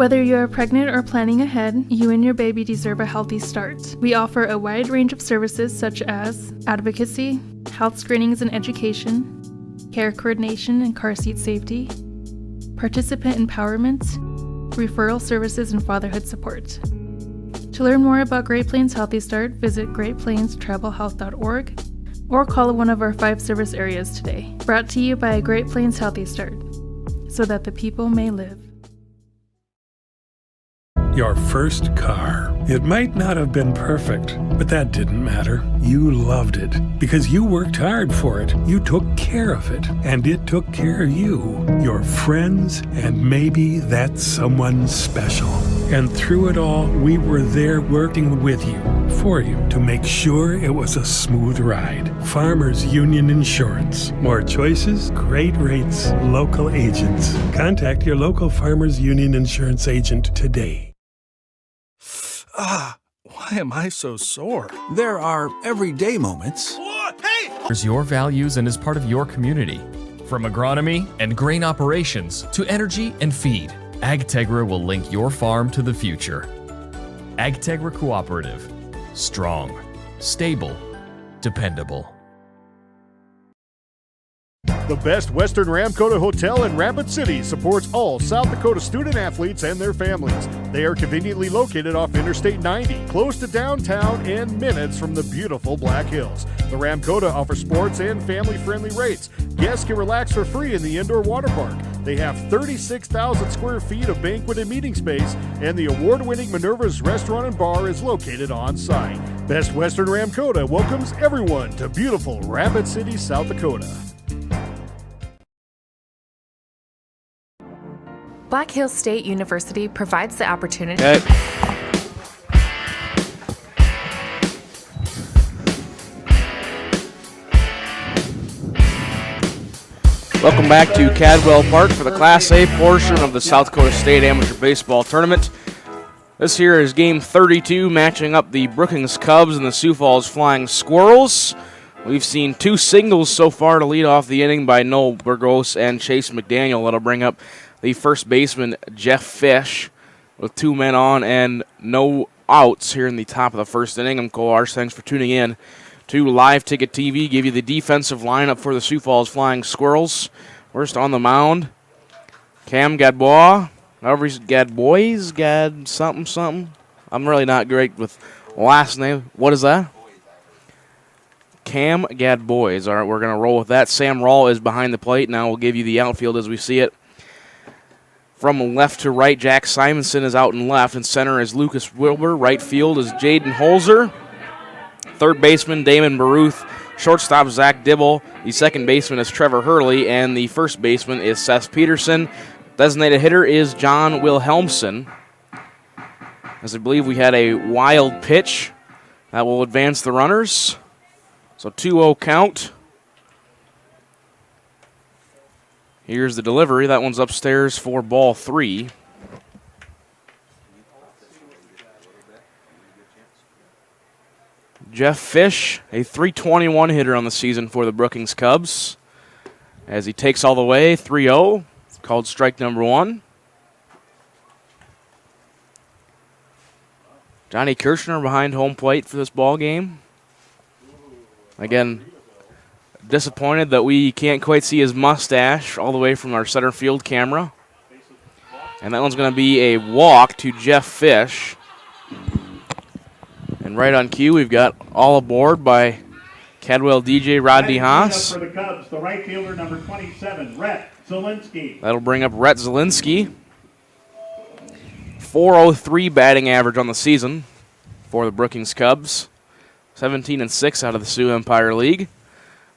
Whether you are pregnant or planning ahead, you and your baby deserve a healthy start. We offer a wide range of services such as advocacy, health screenings and education, care coordination and car seat safety, participant empowerment, referral services, and fatherhood support. To learn more about Great Plains Healthy Start, visit greatplainstravelhealth.org or call one of our 5 service areas today. Brought to you by Great Plains Healthy Start, so that the people may live. Your first car. It might not have been perfect, but that didn't matter. You loved it because you worked hard for it. You took care of it, and it took care of you, your friends, and maybe that someone special. And through it all, we were there working with you, for you, to make sure it was a smooth ride. Farmers Union Insurance. More choices, great rates, local agents. Contact your local Farmers Union Insurance agent today. Why am I so sore? There are everyday moments. Hey! There's your values and is part of your community. From agronomy and grain operations to energy and feed, AgTegra will link your farm to the future. AgTegra Cooperative. Strong, stable, dependable. The Best Western Ramkota Hotel in Rapid City supports all South Dakota student athletes and their families. They are conveniently located off Interstate 90, close to downtown and minutes from the beautiful Black Hills. The Ramkota offers sports and family-friendly rates. Guests can relax for free in the indoor water park. They have 36,000 square feet of banquet and meeting space, and the award-winning Minerva's Restaurant and Bar is located on site. Best Western Ramkota welcomes everyone to beautiful Rapid City, South Dakota. Black Hills State University provides the opportunity. Welcome back to Cadwell Park for the Class A portion of the South Dakota State Amateur Baseball Tournament. This here is game 32, matching up the Brookings Cubs and the Sioux Falls Flying Squirrels. We've seen 2 singles so far to lead off the inning by Noel Burgos and Chase McDaniel. That'll bring up the first baseman, Jeff Fish, with 2 men on and no outs here in the top of the first inning. I'm Cole Arce. Thanks for tuning in to Live Ticket TV. Give you the defensive lineup for the Sioux Falls Flying Squirrels. First on the mound, Cam Gadbois. However, he's Gadbois, Gad something. I'm really not great with last name. What is that? Cam Gadbois. All right, we're going to roll with that. Sam Rawl is behind the plate. Now we'll give you the outfield as we see it. From left to right, Jack Simonson is out in left, and center is Lucas Wilbur. Right field is Jaden Holzer. Third baseman, Damon Baruth. Shortstop, Zach Dibble. The second baseman is Trevor Hurley, and the first baseman is Seth Peterson. Designated hitter is John Wilhelmsen. As I believe we had a wild pitch that will advance the runners. So 2-0 count. Here's the delivery. That one's upstairs for ball 3. Jeff Fish, a .321 hitter on the season for the Brookings Cubs. As he takes all the way, 3-0, called strike number 1. Johnny Kirshner behind home plate for this ball game. Again, disappointed that we can't quite see his mustache all the way from our center field camera. And that one's going to be a walk to Jeff Fish. And right on cue, we've got all aboard by Cadwell DJ Rodney Haas. For the Cubs, the right fielder, number 27, Rhett Zielinski. That'll bring up Rhett Zielinski. .403 batting average on the season for the Brookings Cubs. 17-6 out of the Sioux Empire League.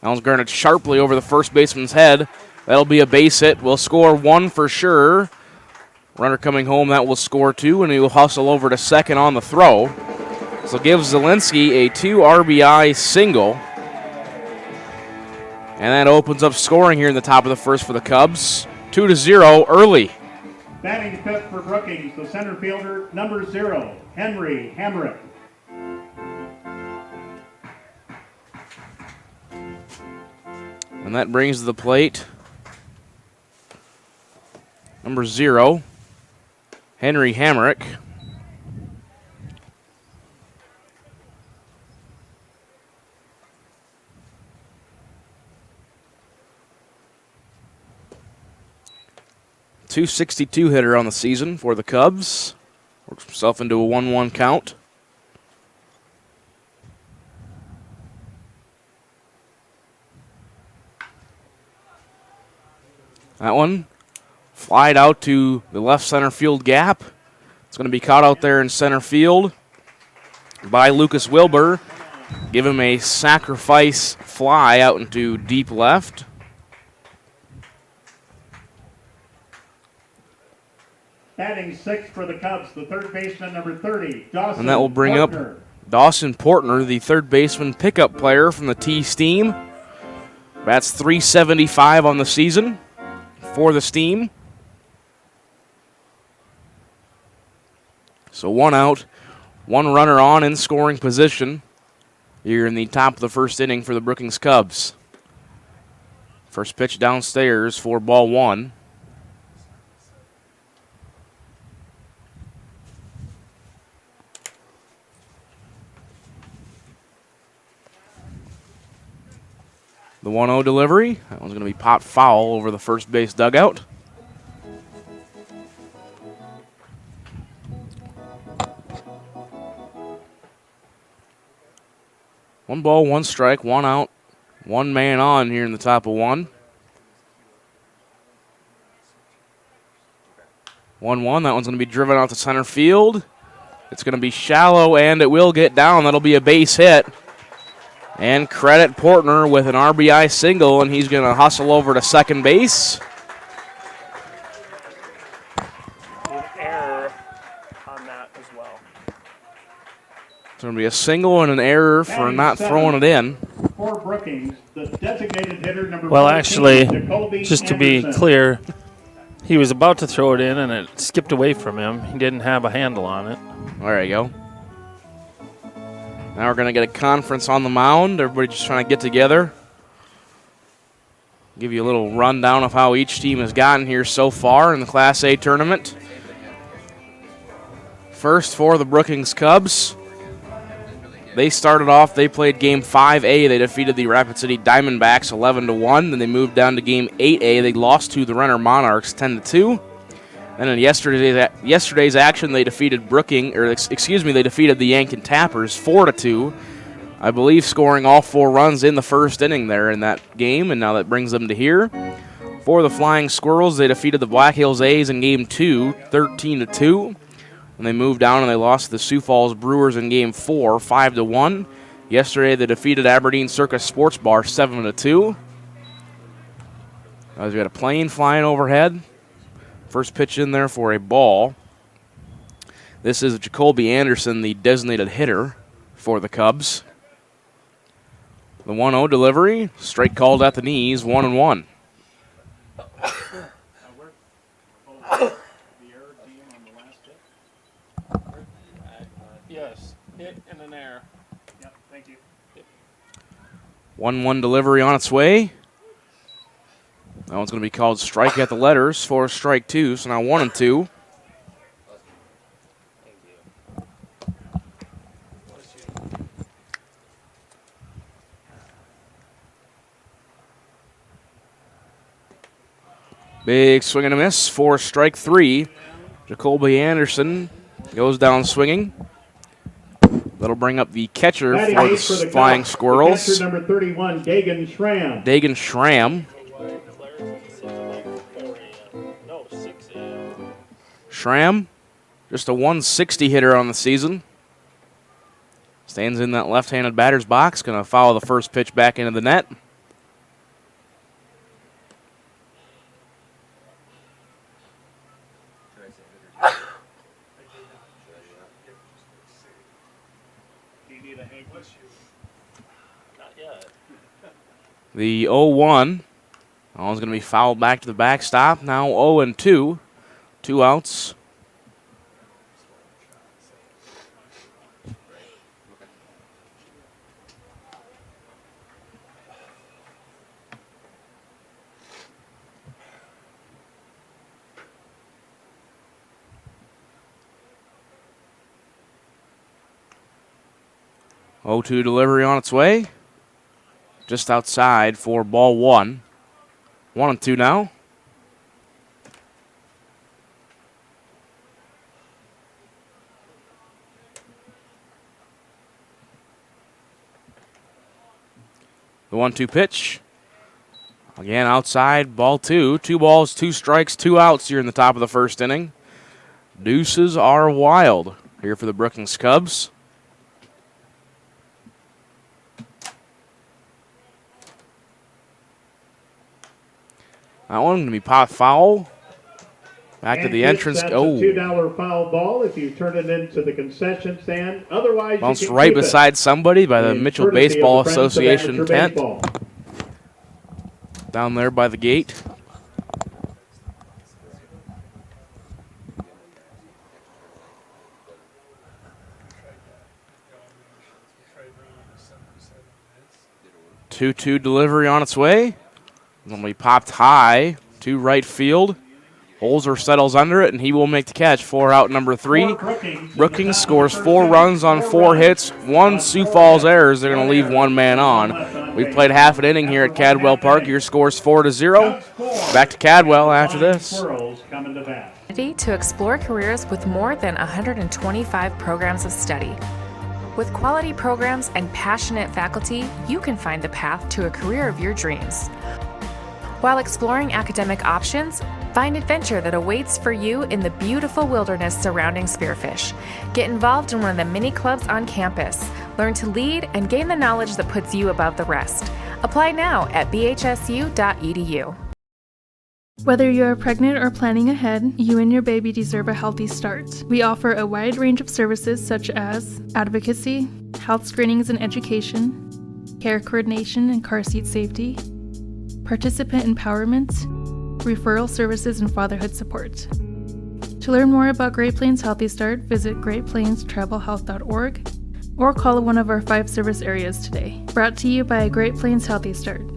That one's granted sharply over the first baseman's head. That'll be a base hit. We'll score 1 for sure. Runner coming home, that will score 2, and he will hustle over to second on the throw. So gives Zielinski a 2 RBI single. And that opens up scoring here in the top of the first for the Cubs. 2-0 early. Batting fifth for Brookings, the center fielder, number 0, Henry Hamrick. And that brings to the plate number 0, Henry Hamrick. .262 hitter on the season for the Cubs. Works himself into a 1-1 count. That one flied out to the left center field gap. It's going to be caught out there in center field by Lucas Wilbur. Give him a sacrifice fly out into deep left. Batting sixth for the Cubs, the third baseman, number 30, Dawson And that will bring Portner. up Dawson Portner, the third baseman pickup player from the T-Steam. Bats .375 on the season for the Steam. So 1 out, 1 runner on in scoring position here in the top of the first inning for the Brookings Cubs. First pitch downstairs for ball 1. The 1-0 delivery. That one's going to be popped foul over the first base dugout. One ball, 1 strike, 1 out, 1 man on here in the top of 1. 1-1. That one's going to be driven out to center field. It's going to be shallow, and it will get down. That'll be a base hit. And credit Portner with an RBI single, and he's going to hustle over to second base. An error on that as well. It's going to be a single and an error for not throwing it in. For Brookings, the designated hitter, number Well, 14, actually, Jacoby just to be Anderson. clear, he was about to throw it in and it skipped away from him. He didn't have a handle on it. There you go. Now we're going to get a conference on the mound. Everybody just trying to get together. Give you a little rundown of how each team has gotten here so far in the Class A tournament. First for the Brookings Cubs. They started off, they played game 5A. They defeated the Rapid City Diamondbacks 11-1. Then they moved down to game 8A. They lost to the Renner Monarchs 10-2. And in yesterday's action, they defeated they defeated the Yankin Tappers 4-2. I believe scoring all 4 runs in the first inning there in that game, and now that brings them to here. For the Flying Squirrels, they defeated the Black Hills A's in game 2, 13-2. And they moved down and they lost to the Sioux Falls Brewers in game 4, 5-1. Yesterday, they defeated Aberdeen Circus Sports Bar 7-2. We got a plane flying overhead. First pitch in there for a ball. This is Jacoby Anderson, the designated hitter for the Cubs. The 1-0 delivery, strike called at the knees, 1-1. Yes, hit and an error. Yep, thank you. 1-1 delivery on its way. That one's going to be called strike at the letters for strike 2, so now 1-2. Big swing and a miss for strike 3. Jacoby Anderson goes down swinging. That'll bring up the catcher Batting for the eighth for the Flying Cubs, Squirrels. the catcher, number 31, Dagan Schramm. Dagan Schramm. Schramm, just a 160 hitter on the season. Stands in that left-handed batter's box. Going to follow the first pitch back into the net. The 0-1. That one's going to be fouled back to the backstop. Now 0-2. 2 outs. 0-2 delivery on its way. Just outside for ball 1. 1-2 now. The 1-2 pitch. Again, outside, ball 2. 2 balls, 2 strikes, 2 outs here in the top of the first inning. Deuces are wild here for the Brookings Cubs. That one going to be popped foul. Back to the entrance. That's Oh, a $2 foul ball if you turn it into the concession stand. Otherwise, bounced you can right keep beside somebody by the it. Mitchell Courtesy of Baseball the Friends of Association Amateur tent. Baseball. Down there by the gate. Two-two delivery on its way. When we popped high to right field. Holzer settles under it, and he will make the catch for out number 3. Brookings scores 4 runs on 4 hits. 1 Sioux Falls errors. They're going to leave 1 man on. We've played half an inning here at Cadwell Park. Your score's 4-0. Back to Cadwell after this. Squirrels coming to bat. To explore careers with more than 125 programs of study. With quality programs and passionate faculty, you can find the path to a career of your dreams. While exploring academic options, find adventure that awaits for you in the beautiful wilderness surrounding Spearfish. Get involved in one of the many clubs on campus. Learn to lead and gain the knowledge that puts you above the rest. Apply now at bhsu.edu. Whether you are pregnant or planning ahead, you and your baby deserve a healthy start. We offer a wide range of services such as advocacy, health screenings and education, care coordination and car seat safety, participant empowerment, referral services, and fatherhood support. To learn more about Great Plains Healthy Start, visit greatplainstravelhealth.org or call one of our 5 service areas today. Brought to you by Great Plains Healthy Start,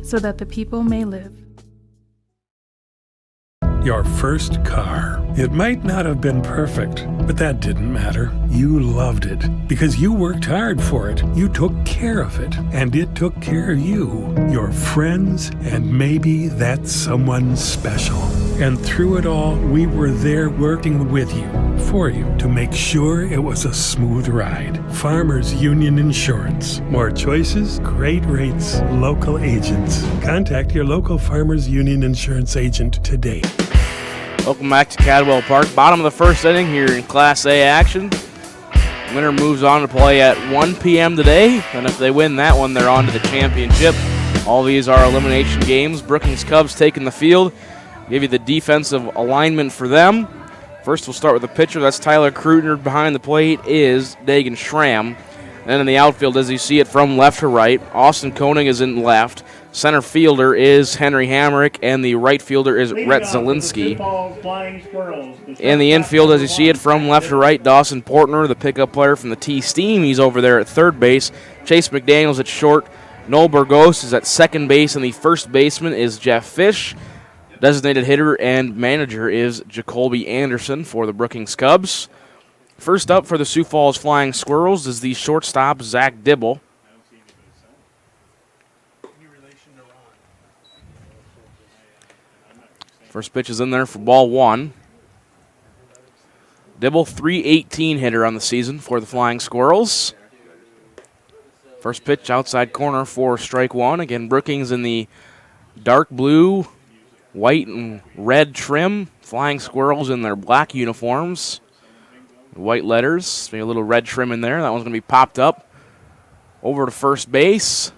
so that the people may live. Your first car. It might not have been perfect, but that didn't matter. You loved it because you worked hard for it. You took care of it, and it took care of you, your friends, and maybe that someone special. And through it all, we were there working with you, for you, to make sure it was a smooth ride. Farmers Union Insurance. More choices, great rates, local agents. Contact your local Farmers Union Insurance agent today. Welcome back to Cadwell Park. Bottom of the first inning here in Class A action. Winner moves on to play at 1 p.m. today, and if they win that one, they're on to the championship. All these are elimination games. Brookings Cubs taking the field. Give you the defensive alignment for them. First, we'll start with the pitcher. That's Tyler Krutner. Behind the plate is Dagan Schramm. Then in the outfield, as you see it from left to right, Austin Koenig is in left. Center fielder is Henry Hamrick, and the right fielder is Rhett Zielinski. In the infield, as you see it from left to right, Dawson Portner, the pickup player from the T-Steam. He's over there at third base. Chase McDaniels at short. Noel Burgos is at second base, and the first baseman is Jeff Fish. Designated hitter and manager is Jacoby Anderson for the Brookings Cubs. First up for the Sioux Falls Flying Squirrels is the shortstop, Zach Dibble. First pitch is in there for ball 1. Dibble, .318 hitter on the season for the Flying Squirrels. First pitch outside corner for strike 1. Again, Brookings in the dark blue, white and red trim. Flying Squirrels in their black uniforms. White letters, maybe a little red trim in there. That one's going to be popped up over to first base.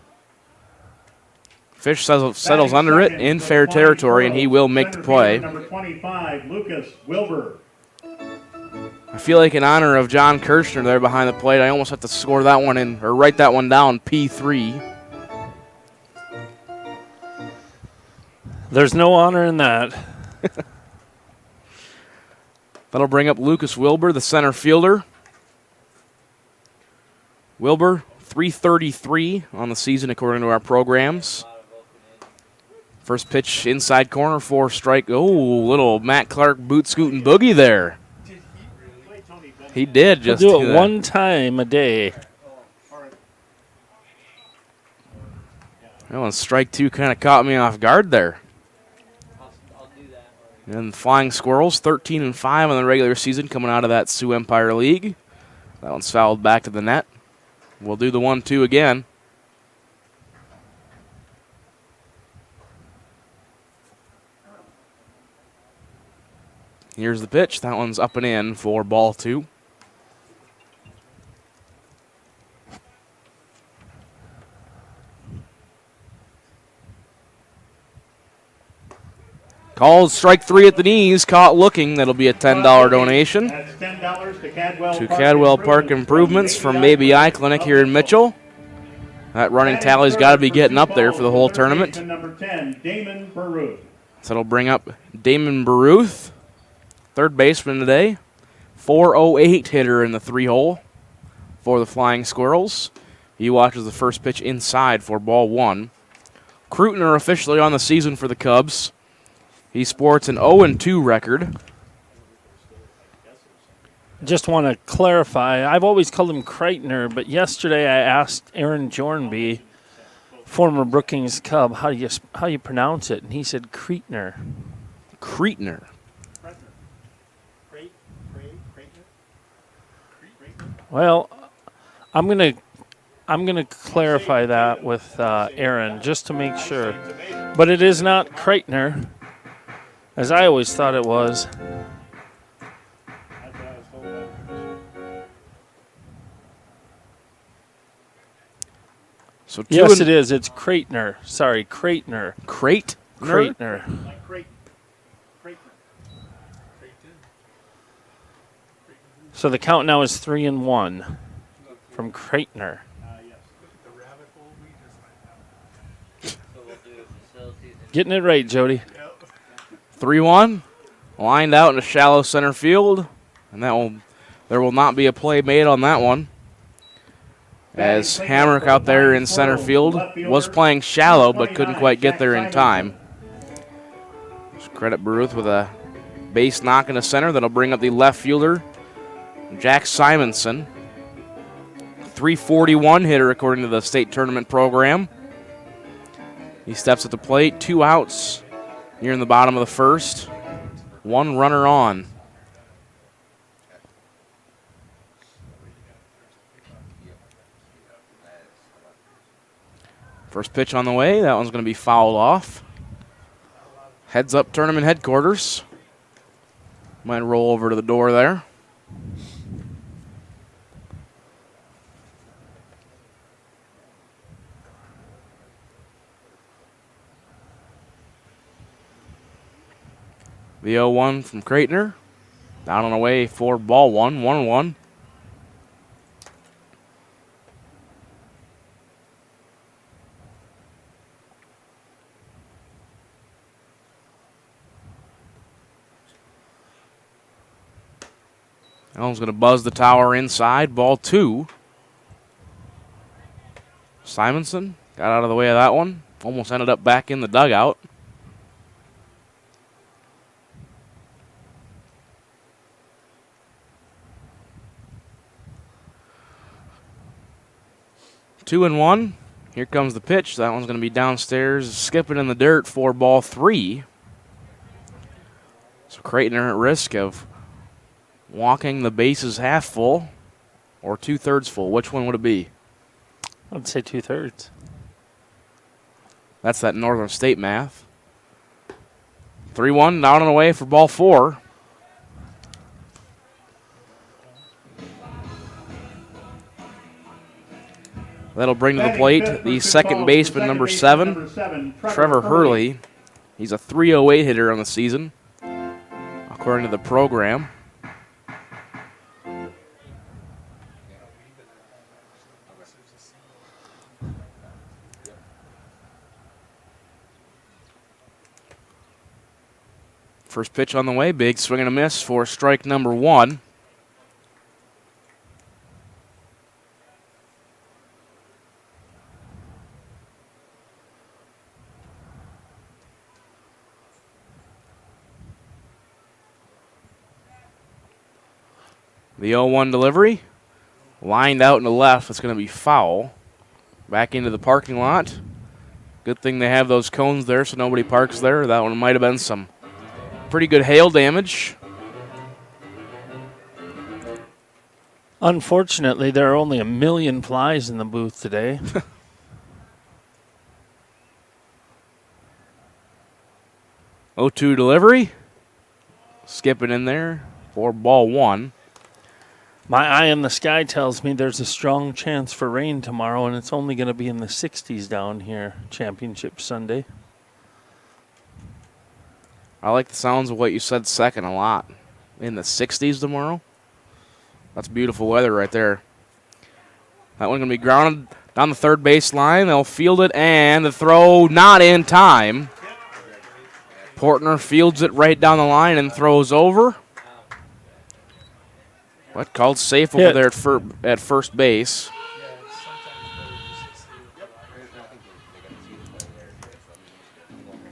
Fish settles under it in fair territory, and he will make the play. Number 25, Lucas Wilbur. I feel like in honor of John Kirshner there behind the plate, I almost have to score that one in, or write that one down, P3. There's no honor in that. That'll bring up Lucas Wilbur, the center fielder. Wilbur, .333 on the season according to our programs. First pitch inside corner for strike. Oh, little Matt Clark boot scooting boogie there. He did just do it one time a day. Well, and strike two kind of caught me off guard there. And the Flying Squirrels, 13-5 in the regular season, coming out of that Sioux Empire League. That one's fouled back to the net. We'll do the 1-2 again. Here's the pitch. That one's up and in for ball two. Called strike three at the knees, caught looking. That'll be a $10 donation That's $10 to to Cadwell Park Improvements from Baby Eye Clinic here in Mitchell. That running tally's got to be getting up there for the whole tournament. Number 10, Damon Baruch. So it'll bring up Damon Baruch, third baseman today. 408 hitter in the 3-hole for the Flying Squirrels. He watches the first pitch inside for ball one. Kreutner officially on the season for the Cubs. He sports an 0-2 record. Just want to clarify, I've always called him Kreitner, but yesterday I asked Aaron Jornby, former Brookings Cub, how you pronounce it, and he said Kreitner. Kreitner. Well, I'm gonna clarify that with Aaron just to make sure, but it is not Kreitner, as I always thought it was. So yes, it is. It's Kreitner. Sorry, Kreitner. Kreitner? Kreitner. So the count now is 3-1 from Kreitner. Getting it right, Jody. 3-1. Lined out in a shallow center field. And there will not be a play made on that one. As Hamrick out there in center field was playing shallow but couldn't quite get there in time. Just credit Baruch with a base knock in the center. That'll bring up the left fielder, Jack Simonson. 341 hitter according to the state tournament program. He steps at the plate, 2 outs near in the bottom of the first. 1 runner on. First pitch on the way. That one's going to be fouled off. Heads up tournament headquarters. Might roll over to the door there. The 0-1 from Kreitner. Down and away for ball one, 1-1. Elm's going to buzz the tower inside. Ball 2. Simonson got out of the way of that one. Almost ended up back in the dugout. Two and 1. Here comes the pitch. That one's going to be downstairs, skipping in the dirt for ball 3. So Kreitner at risk of walking the bases half full or 2/3 full. Which one would it be? I'd say 2/3. That's that Northern State math. 3-1, down and away for ball 4. That'll bring to the plate the second baseman, number 7, Trevor Hurley. He's a 308 hitter on the season, according to the program. First pitch on the way, big swing and a miss for strike number 1. The 0-1 delivery, lined out in the left. It's going to be foul. Back into the parking lot. Good thing they have those cones there so nobody parks there. That one might have been some pretty good hail damage. Unfortunately, there are only 1 million flies in the booth today. 0-2 delivery. Skipping in there for ball 1. My eye in the sky tells me there's a strong chance for rain tomorrow, and it's only going to be in the 60s down here, Championship Sunday. I like the sounds of what you said second a lot. In the 60s tomorrow. That's beautiful weather right there. That one going to be grounded down the third base line. They'll field it, and the throw not in time. Portner fields it right down the line and throws over. What called safe over there at first base.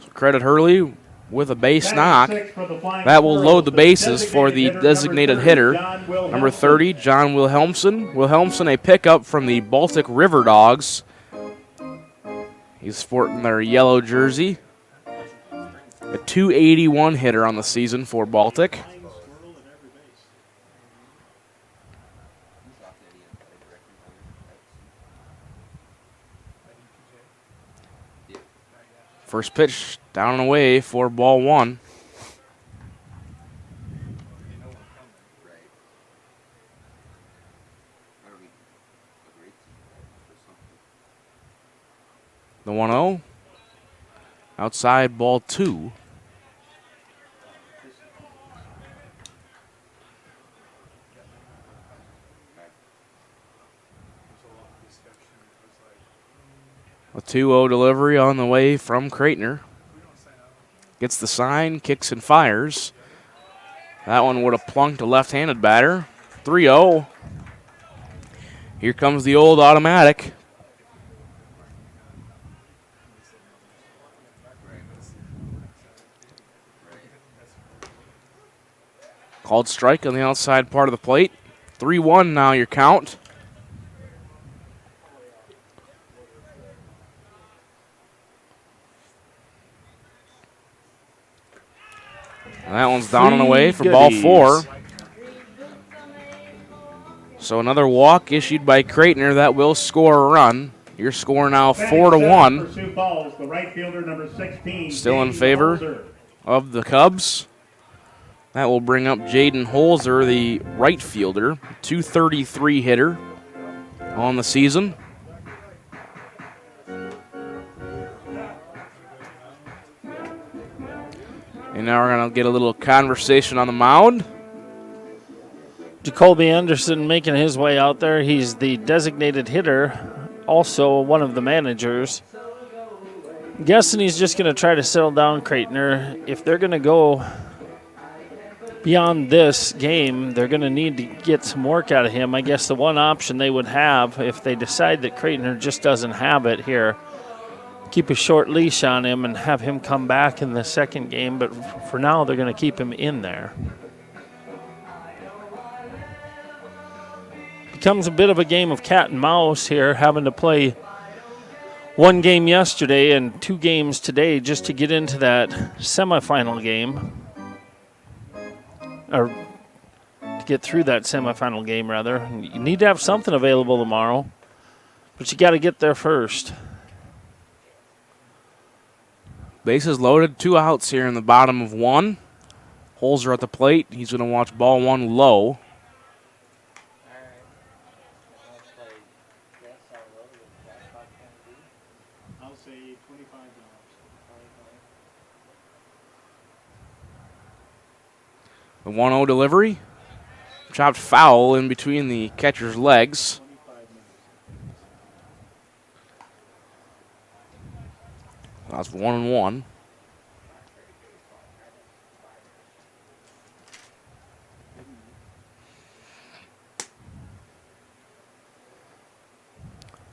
So credit Hurley with a base knock. That will load the bases for the designated hitter. Number 30, John Wilhelmsen. Wilhelmsen, a pickup from the Baltic River Dogs. He's sporting their yellow jersey. A .281 hitter on the season for Baltic. First pitch down and away for ball 1. The 1-0. Outside ball 2. A 2-0 delivery on the way from Kreitner. Gets the sign, kicks and fires. That one would have plunked a left-handed batter. 3-0. Here comes the old automatic. Called strike on the outside part of the plate. 3-1 now your count. And that one's down and away for ball 4. So another walk issued by Kreitner that will score a run. Your score now 4-1. Still in favor of the Cubs. That will bring up Jaden Holzer, the right fielder, .233 hitter on the season. And now we're going to get a little conversation on the mound. Jacoby Anderson making his way out there. He's the designated hitter, also one of the managers. I'm guessing he's just going to try to settle down Kreitner. If they're going to go beyond this game, they're going to need to get some work out of him. I guess the one option they would have, if they decide that Kreitner just doesn't have it here, keep a short leash on him and have him come back in the second game. But for now, they're going to keep him in there. Becomes a bit of a game of cat and mouse here, having to play one game yesterday and 2 games today just to get into that semifinal game. Or to get through that semifinal game, rather. You need to have something available tomorrow, but you got to get there first. Bases loaded, 2 outs here in the bottom of 1. Holzer at the plate. He's going to watch ball 1 low. The 1-0 delivery. Chopped foul in between the catcher's legs. That's 1-1.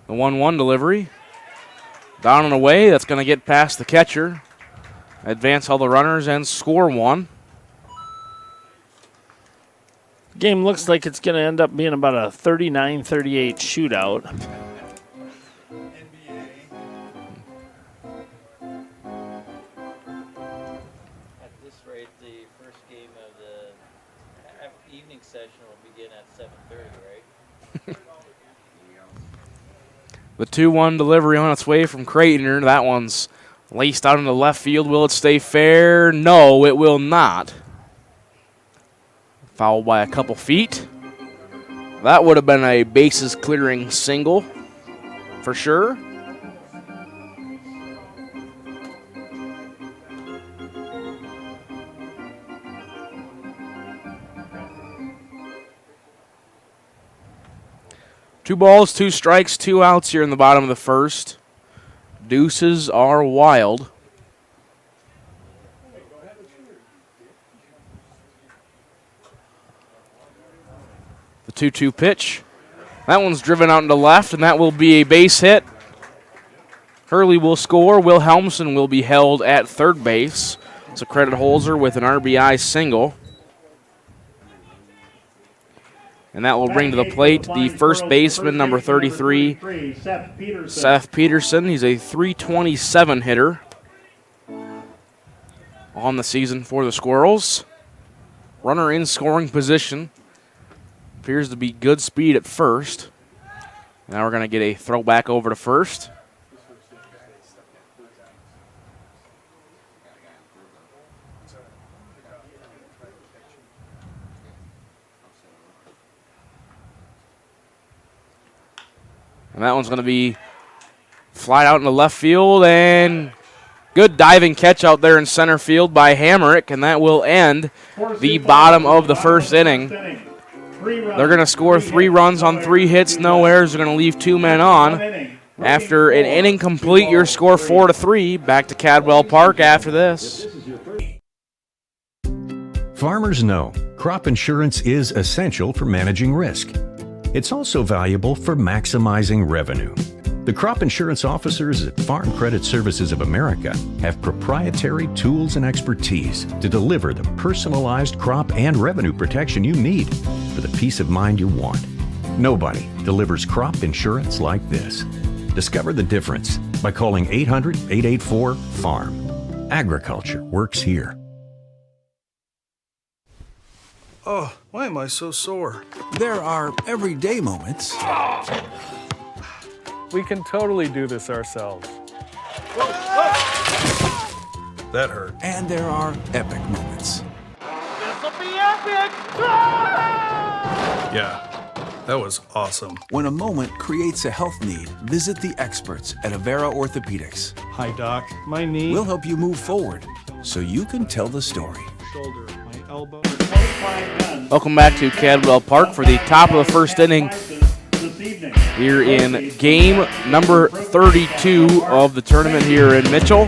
The 1-1 delivery. Down and away. That's going to get past the catcher. Advance all the runners and score 1. Game looks like it's going to end up being about a 39-38 shootout. The 2-1 delivery on its way from Creighton. That one's laced out into left field. Will it stay fair? No, it will not. Fouled by a couple feet. That would have been a bases clearing single for sure. Two balls, two strikes, two outs here in the bottom of the first. Deuces are wild. The 2-2 pitch. That one's driven out into left, and that will be a base hit. Hurley will score. Will Helmson will be held at third base. It's a credit Holzer with an RBI single. And that will bring to the plate the first baseman, number 33, Seth Peterson. He's a .327 hitter on the season for the Squirrels. Runner in scoring position. Appears to be good speed at first. Now we're going to get a throwback over to first. And that one's going to be flied out into left field, and good diving catch out there in center field by Hamrick, and that will end the bottom of the first inning. They're going to score 3 runs on 3 hits, no errors. They're going to leave 2 men on. After an inning complete, your score 4-3. Back to Cadwell Park after this. Farmers know crop insurance is essential for managing risk. It's also valuable for maximizing revenue. The crop insurance officers at Farm Credit Services of America have proprietary tools and expertise to deliver the personalized crop and revenue protection you need for the peace of mind you want. Nobody delivers crop insurance like this. Discover the difference by calling 800-884-FARM. Agriculture works here. Oh, why am I so sore? There are everyday moments. We can totally do this ourselves. That hurt. And there are epic moments. This'll be epic! Yeah, that was awesome. When a moment creates a health need, visit the experts at Avera Orthopedics. Hi, Doc. My knee. We'll help you move forward so you can tell the story. Shoulder, my elbow. Welcome back to Cadwell Park for the top of the first inning here in game number 32 of the tournament here in Mitchell.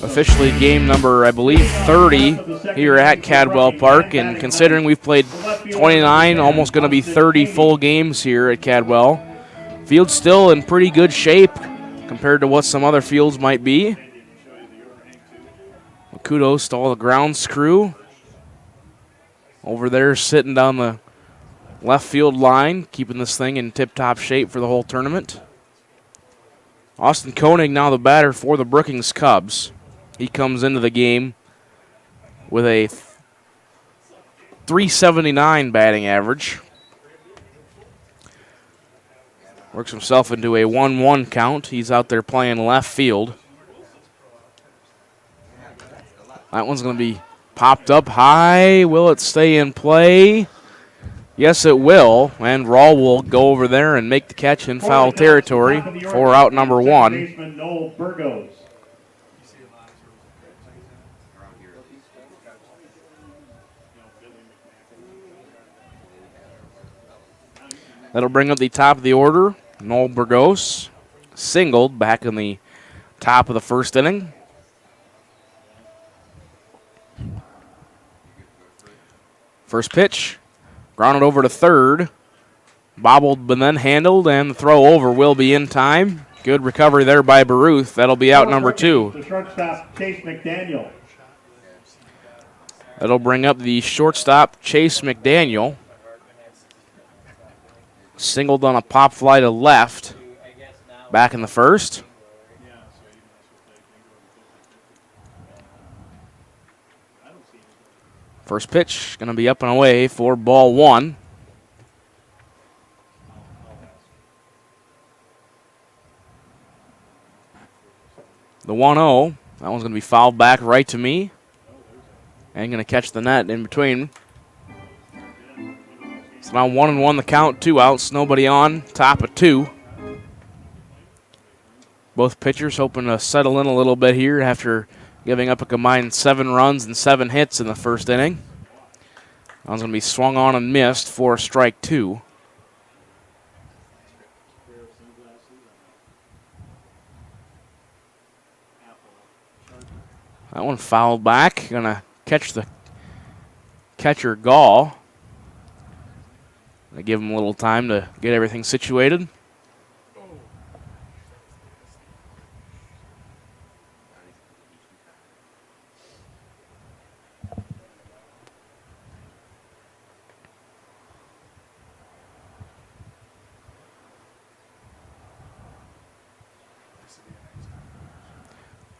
Officially game number, I believe, 30 here at Cadwell Park. And considering we've played 29, almost going to be 30 full games here at Cadwell, field's still in pretty good shape compared to what some other fields might be. Well, kudos to all the grounds crew over there sitting down the left field line, keeping this thing in tip-top shape for the whole tournament. Austin Koenig now the batter for the Brookings Cubs. He comes into the game with a .379 batting average. Works himself into a 1-1 count. He's out there playing left field. That one's going to be popped up high. Will it stay in play? Yes, it will. And Rawl will go over there and make the catch in foul territory for out number 1. That'll bring up the top of the order. Noel Burgos singled back in the top of the first inning. First pitch, grounded over to third. Bobbled but then handled, and the throw over will be in time. Good recovery there by Baruth. That'll be out number 2. The shortstop, Chase McDaniel. That'll bring up the shortstop, Chase McDaniel. Singled on a pop fly to left. Back in the first. First pitch going to be up and away for ball 1. The 1-0. That one's going to be fouled back right to me. And going to catch the net in between. It's now 1-1 the count, 2 outs, nobody on, top of 2. Both pitchers hoping to settle in a little bit here after giving up a combined 7 runs and 7 hits in the first inning. That one's going to be swung on and missed for strike 2. That one fouled back. Going to catch the catcher Gall. I give him a little time to get everything situated.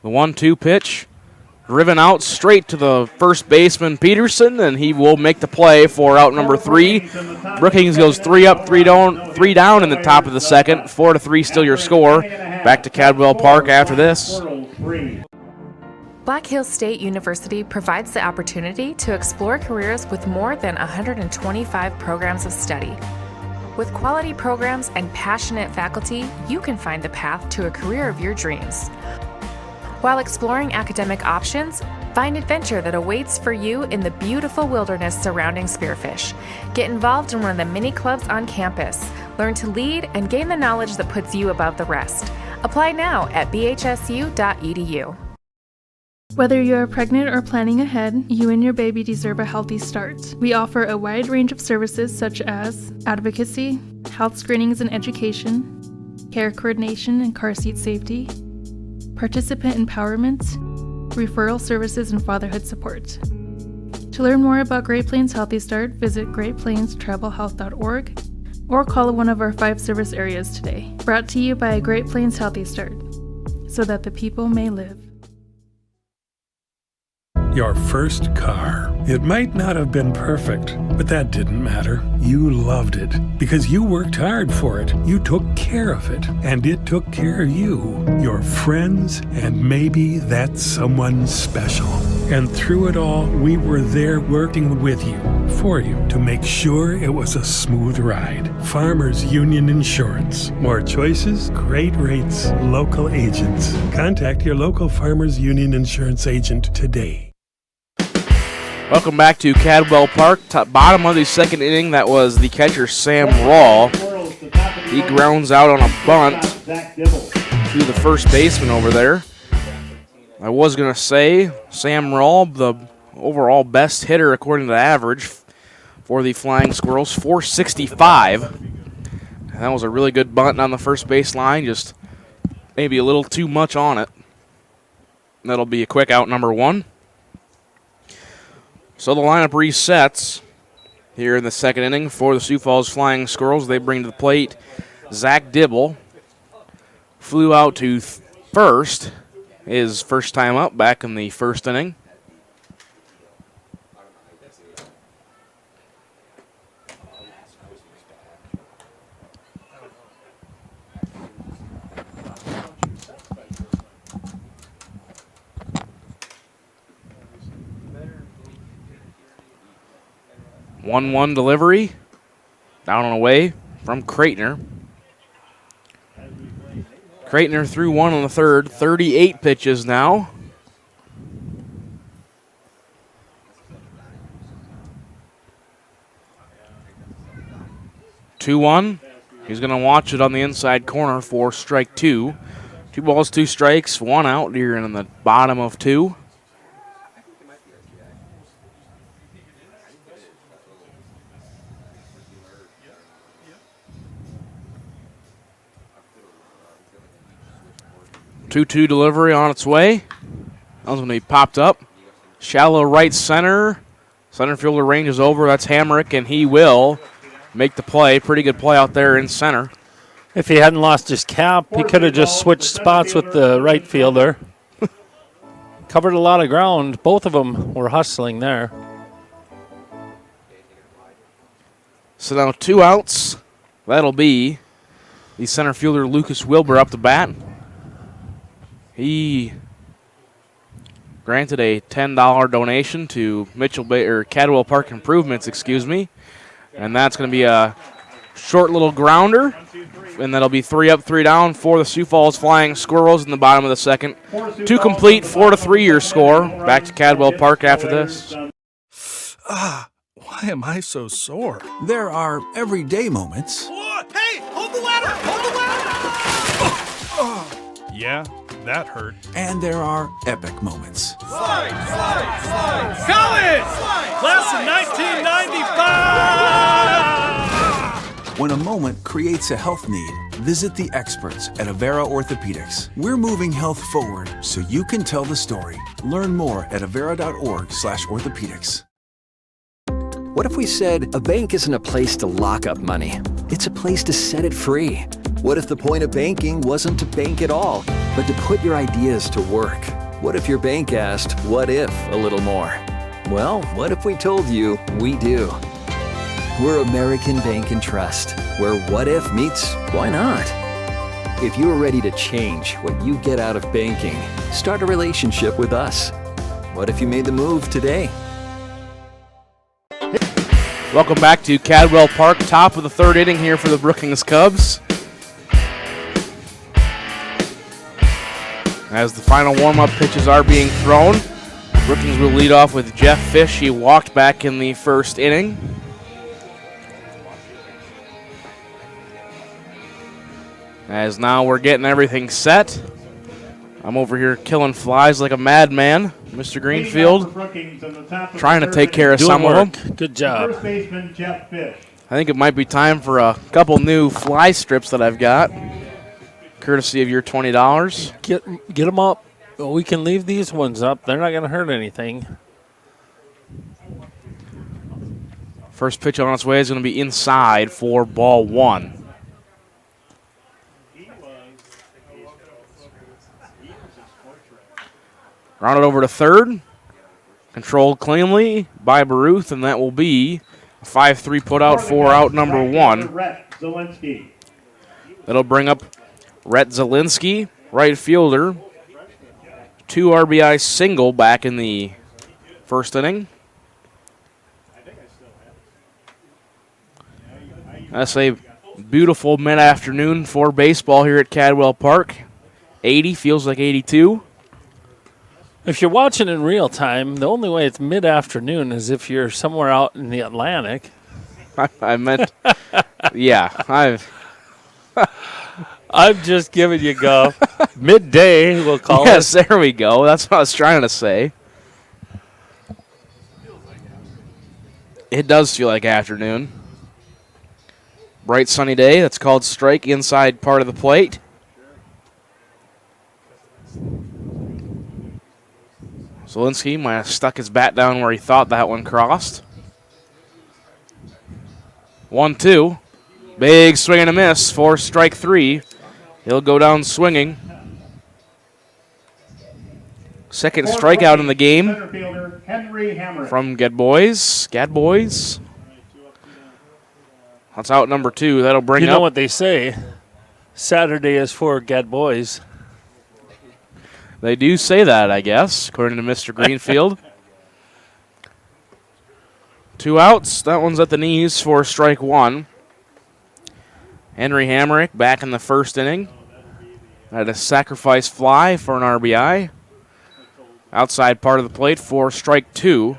The 1-2 pitch. Driven out straight to the first baseman, Peterson, and he will make the play for out number 3. Brookings goes 3 up, 3 down in the top of the second. 4-3 still your score. Back to Cadwell Park after this. Black Hills State University provides the opportunity to explore careers with more than 125 programs of study. With quality programs and passionate faculty, you can find the path to a career of your dreams. While exploring academic options, find adventure that awaits for you in the beautiful wilderness surrounding Spearfish. Get involved in one of the many clubs on campus. Learn to lead and gain the knowledge that puts you above the rest. Apply now at bhsu.edu. Whether you are pregnant or planning ahead, you and your baby deserve a healthy start. We offer a wide range of services such as advocacy, health screenings and education, care coordination and car seat safety, participant empowerment, referral services, and fatherhood support. To learn more about Great Plains Healthy Start, visit greatplainstravelhealth.org or call one of our 5 service areas today. Brought to you by Great Plains Healthy Start, so that the people may live. Your first car. It might not have been perfect, but that didn't matter. You loved it because you worked hard for it. You took care of it, and it took care of you, your friends, and maybe that someone special. And through it all, we were there working with you, for you, to make sure it was a smooth ride. Farmers Union Insurance. More choices, great rates, local agents. Contact your local Farmers Union Insurance agent today. Welcome back to Cadwell Park. Bottom of the second inning, that was the catcher Sam Rawl. He grounds out on a bunt to the first baseman over there. I was going to say Sam Rawl, the overall best hitter according to the average for the Flying Squirrels, 465. And that was a really good bunt on the first base line, just maybe a little too much on it. That'll be a quick out number 1. So the lineup resets here in the second inning for the Sioux Falls Flying Squirrels. They bring to the plate Zach Dibble. Flew out to first, his first time up back in the first inning. One delivery, down and away from Kreitner. Kreitner threw 1 on the third, 38 pitches now. Two-one. He's going to watch it on the inside corner for strike 2. 2 balls, 2 strikes, 1 out here in the bottom of 2. Two delivery on its way. That was when he popped up. Shallow right center. Center fielder ranges over. That's Hamrick, and he will make the play. Pretty good play out there in center. If he hadn't lost his cap, he could have just switched spots with the right fielder. Covered a lot of ground. Both of them were hustling there. So now 2 outs. That'll be the center fielder Lucas Wilbur up the bat. He granted a $10 donation to Cadwell Park Improvements, and that's going to be a short little grounder, and that'll be 3 up, 3 down for the Sioux Falls Flying Squirrels in the bottom of the second. To complete, 4-3 your score. Back to Cadwell Park after this. Why am I so sore? There are everyday moments. Hey, hold the ladder! Hold the ladder! Yeah, that hurt. And there are epic moments. Slide! College! Class of 1995! When a moment creates a health need, visit the experts at Avera Orthopedics. We're moving health forward so you can tell the story. Learn more at avera.org/orthopedics. What if we said a bank isn't a place to lock up money? It's a place to set it free. What if the point of banking wasn't to bank at all, but to put your ideas to work? What if your bank asked, what if, a little more? Well, what if we told you we do? We're American Bank and Trust, where what if meets why not? If you're ready to change what you get out of banking, start a relationship with us. What if you made the move today? Welcome back to Cadwell Park, top of the third inning here for the Brookings Cubs. As the final warm-up pitches are being thrown, Brookings will lead off with Jeff Fish. He walked back in the first inning. As now we're getting everything set. I'm over here killing flies like a madman. Mr. Greenfield trying to take care of some of them. Good job. First baseman Jeff Fish. I think it might be time for a couple new fly strips that I've got, courtesy of your $20. Get them up. We can leave these ones up. They're not going to hurt anything. First pitch on its way is going to be inside for ball 1. Rounded over to third. Controlled cleanly by Baruth, and that will be a 5-3 put out for out number 1. That'll bring up Rhett Zielinski, right fielder. 2 RBI single back in the first inning. That's a beautiful mid-afternoon for baseball here at Cadwell Park. 80 feels like 82. If you're watching in real time, the only way it's mid-afternoon is if you're somewhere out in the Atlantic. I meant, yeah, I'm just giving you go. Midday, we'll call it. Yes, there we go. That's what I was trying to say. It does feel like afternoon. Bright sunny day. That's called strike inside part of the plate. Zielinski might have stuck his bat down where he thought that one crossed. 1-2. Big swing and a miss for strike 3. He'll go down swinging. Second strikeout in the game from Gadbois. That's out number 2. That'll bring up. You know what they say. Saturday is for Gadbois. They do say that, I guess, according to Mr. Greenfield. 2 outs. That one's at the knees for strike 1. Henry Hamrick back in the first inning. Had a sacrifice fly for an RBI. Outside part of the plate for strike 2.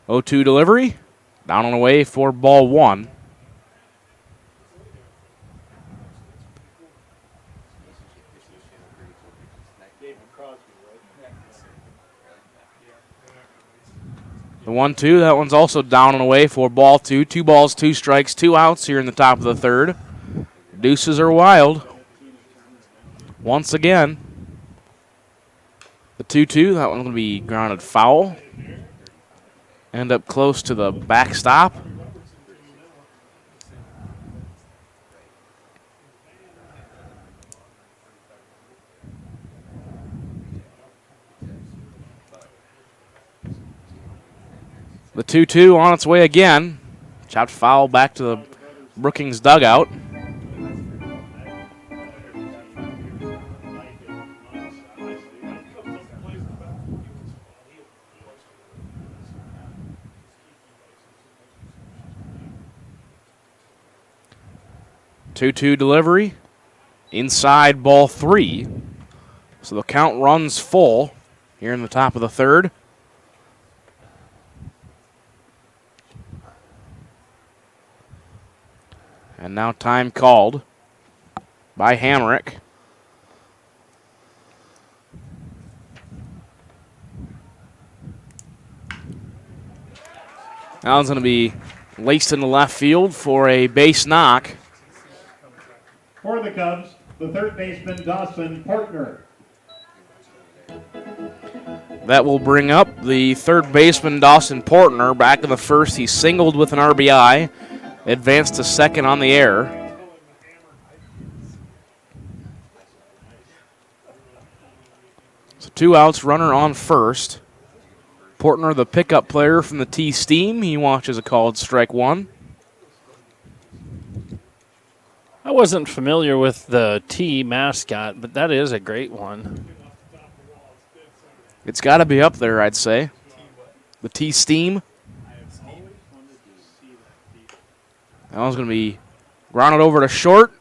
O2 delivery. Down and away for ball 1. The 1-2, that one's also down and away for ball 2. 2 balls, 2 strikes, 2 outs here in the top of the third. Deuces are wild. Once again. The 2-2, that one's going to be grounded foul. End up close to the backstop. The 2-2 on its way again. Chopped foul back to the Brookings dugout. Two-two delivery. Inside ball 3. So the count runs full here in the top of the third. And now time called by Hamrick. Now it's going to be laced into left field for a base knock. For the Cubs, the third baseman, Dawson Partner. That will bring up the third baseman, Dawson Portner, back in the first. He singled with an RBI, advanced to second on the air. So 2 outs, runner on first. Portner, the pickup player from the T-Steam. He watches a called strike 1. I wasn't familiar with the T mascot, but that is a great one. It's got to be up there, I'd say. The T-Steam. That one's going to be grounded over to short.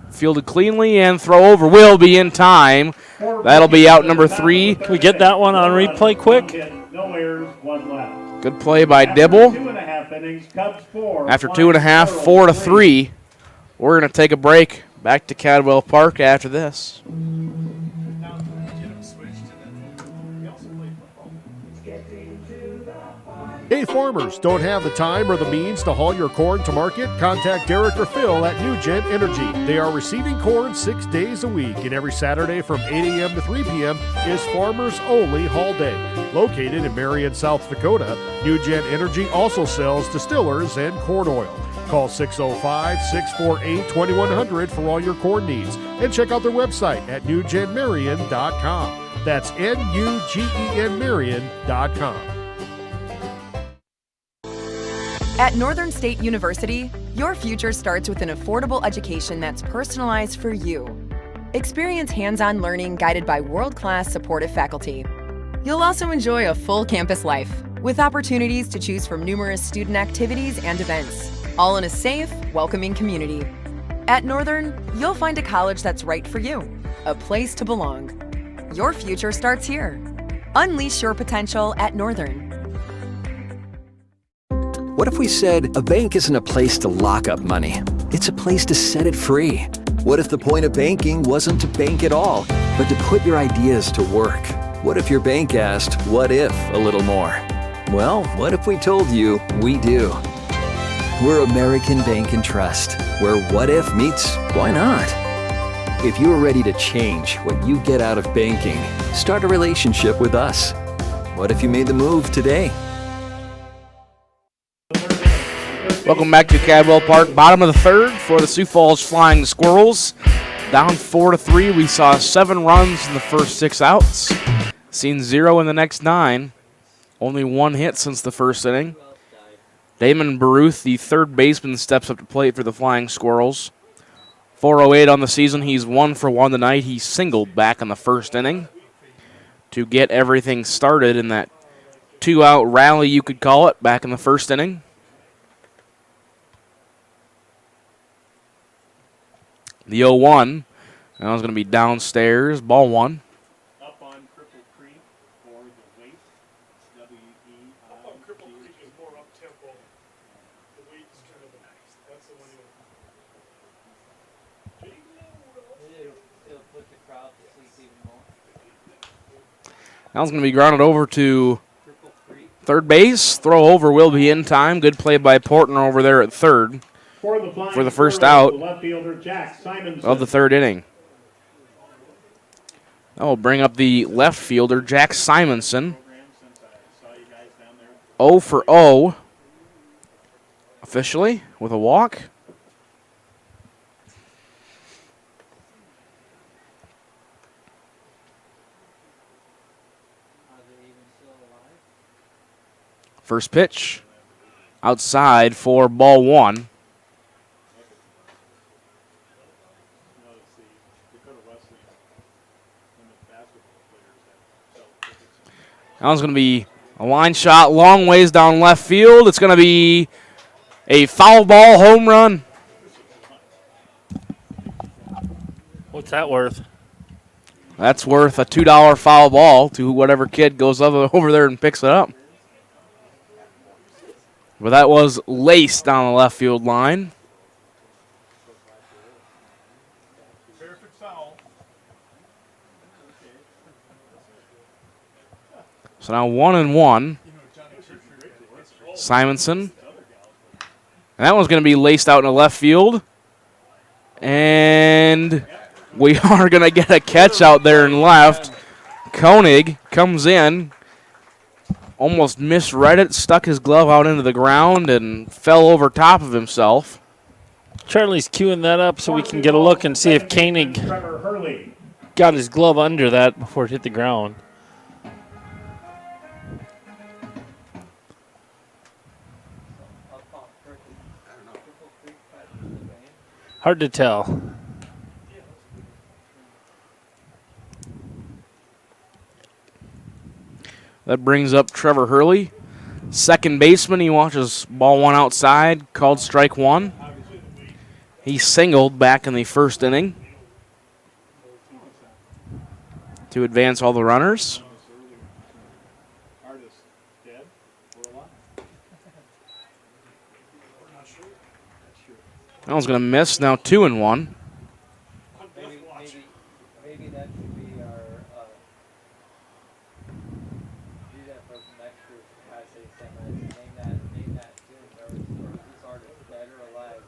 Fielded cleanly, and throw over will be in time. That'll be out number 3. Can we get that one on replay quick? No errors, 1 left. Good play by Dibble. 2.5 innings, Cubs 4. After 2.5, 4-3. We're going to take a break. Back to Cadwell Park after this. Hey farmers, don't have the time or the means to haul your corn to market? Contact Derek or Phil at New Gen Energy. They are receiving corn 6 days a week, and every Saturday from 8 a.m. to 3 p.m. is Farmers Only Haul Day. Located in Marion, South Dakota, New Gen Energy also sells distillers and corn oil. Call 605-648-2100 for all your corn needs, and check out their website at newgenmarion.com. That's N-U-G-E-N Marion.com. At Northern State University, your future starts with an affordable education that's personalized for you. Experience hands-on learning guided by world-class supportive faculty. You'll also enjoy a full campus life with opportunities to choose from numerous student activities and events, all in a safe, welcoming community. At Northern, you'll find a college that's right for you, a place to belong. Your future starts here. Unleash your potential at Northern. What if we said a bank isn't a place to lock up money? It's a place to set it free. What if the point of banking wasn't to bank at all, but to put your ideas to work? What if your bank asked, what if, a little more? Well, what if we told you we do? We're American Bank and Trust, where what if meets why not? If you are ready to change what you get out of banking, start a relationship with us. What if you made the move today? Welcome back to Cadwell Park. Bottom of the third for the Sioux Falls Flying Squirrels. Down 4-3. We saw 7 runs in the first 6 outs. Seen 0 in the next 9. Only 1 hit since the first inning. Damon Baruth, the third baseman, steps up to plate for the Flying Squirrels. 408 on the season. He's 1 for 1 tonight. He singled back in the first inning to get everything started in that 2-out rally, you could call it, back in the first inning. The 0-1. That was going to be downstairs. Ball 1. Up on Cripple Creek for the weight. W-E-I-T. Up on Cripple Creek is more up-tempo. The weight is kind of that's the one It'll put the crowd to sleep even more. That was going to be grounded over to third base. Throw over will be in time. Good play by Portner over there at third for the first out of the third inning. That will bring up the left fielder, Jack Simonson. 0 for 0 officially with a walk. First pitch outside for ball one. That one's going to be a line shot long ways down left field. It's going to be a foul ball home run. What's that worth? That's worth a $2 foul ball to whatever kid goes over there and picks it up. But that was laced down the left field line. So now 1-1. Simonson. And that one's going to be laced out in the left field. And we are going to get a catch out there in left. Koenig comes in, almost misread it, stuck his glove out into the ground, and fell over top of himself. Charlie's queuing that up so we can get a look and see if Koenig got his glove under that before it hit the ground. Hard to tell. That brings up Trevor Hurley, second baseman. He watches ball one outside, called strike one. He singled back in the first inning to advance all the runners. That one's going to miss. Now 2-1. Maybe that should be our do that for next group. I say something. Name that tune. Or this artist, dead or alive.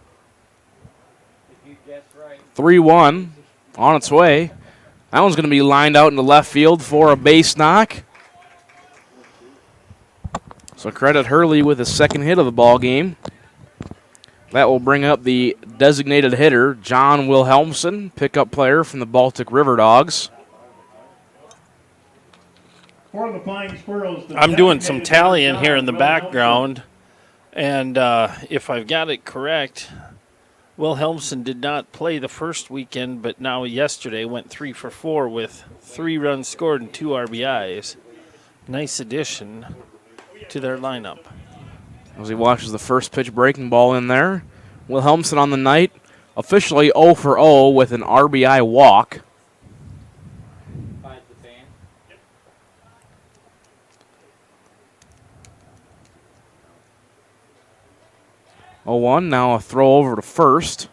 If you guess right. 3-1 on its way. That one's going to be lined out in the left field for a base knock. So credit Hurley with his second hit of the ball game. That will bring up the designated hitter, John Wilhelmsen, pickup player from the Baltic River Dogs. For the Flying Squirrels, I'm doing some tallying here in the background, and if I've got it correct, Wilhelmsen did not play the first weekend, but now yesterday went 3 for 4 with 3 runs scored and 2 RBIs. Nice addition to their lineup. As he watches the first pitch breaking ball in there. Wilhelmsen on the night, officially 0 for 0 with an RBI walk. 0-1, now a throw over to first.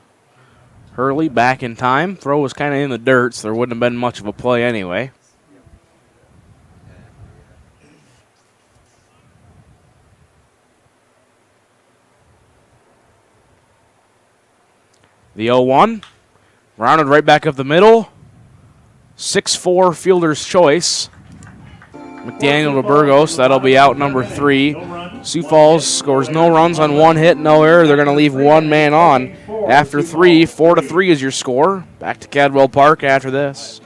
Hurley back in time. Throw was kind of in the dirt, so there wouldn't have been much of a play anyway. The 0-1, rounded right back up the middle. 6-4 fielder's choice. McDaniel to Burgos, that'll be out number 3. Sioux Falls scores no runs on 1 hit, no error. They're going to leave 1 man on after 3. 4-3 is your score. Back to Cadwell Park after this.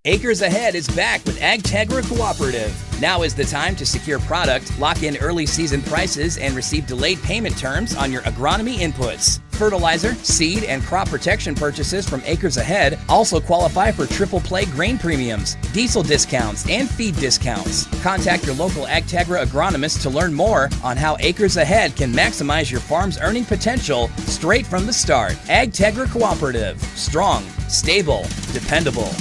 Acres Ahead is back with AgTegra Cooperative. Now is the time to secure product, lock in early season prices, and receive delayed payment terms on your agronomy inputs. Fertilizer, seed, and crop protection purchases from Acres Ahead also qualify for triple play grain premiums, diesel discounts, and feed discounts. Contact your local AgTegra agronomist to learn more on how Acres Ahead can maximize your farm's earning potential straight from the start. AgTegra Cooperative. Strong, stable, dependable.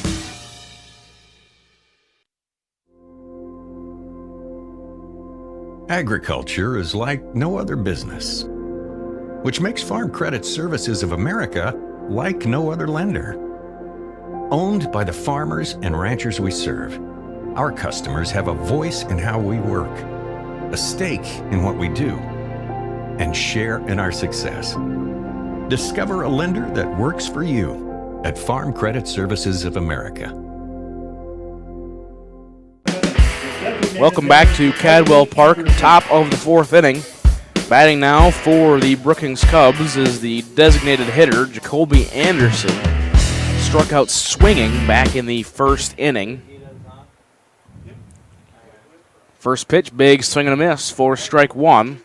Agriculture is like no other business, which makes Farm Credit Services of America like no other lender. Owned by the farmers and ranchers we serve, our customers have a voice in how we work, a stake in what we do, and share in our success. Discover a lender that works for you at Farm Credit Services of America. Welcome back to Cadwell Park, top of the 4th inning. Batting now for the Brookings Cubs is the designated hitter, Jacoby Anderson. Struck out swinging back in the first inning. First pitch, big swing and a miss for strike one.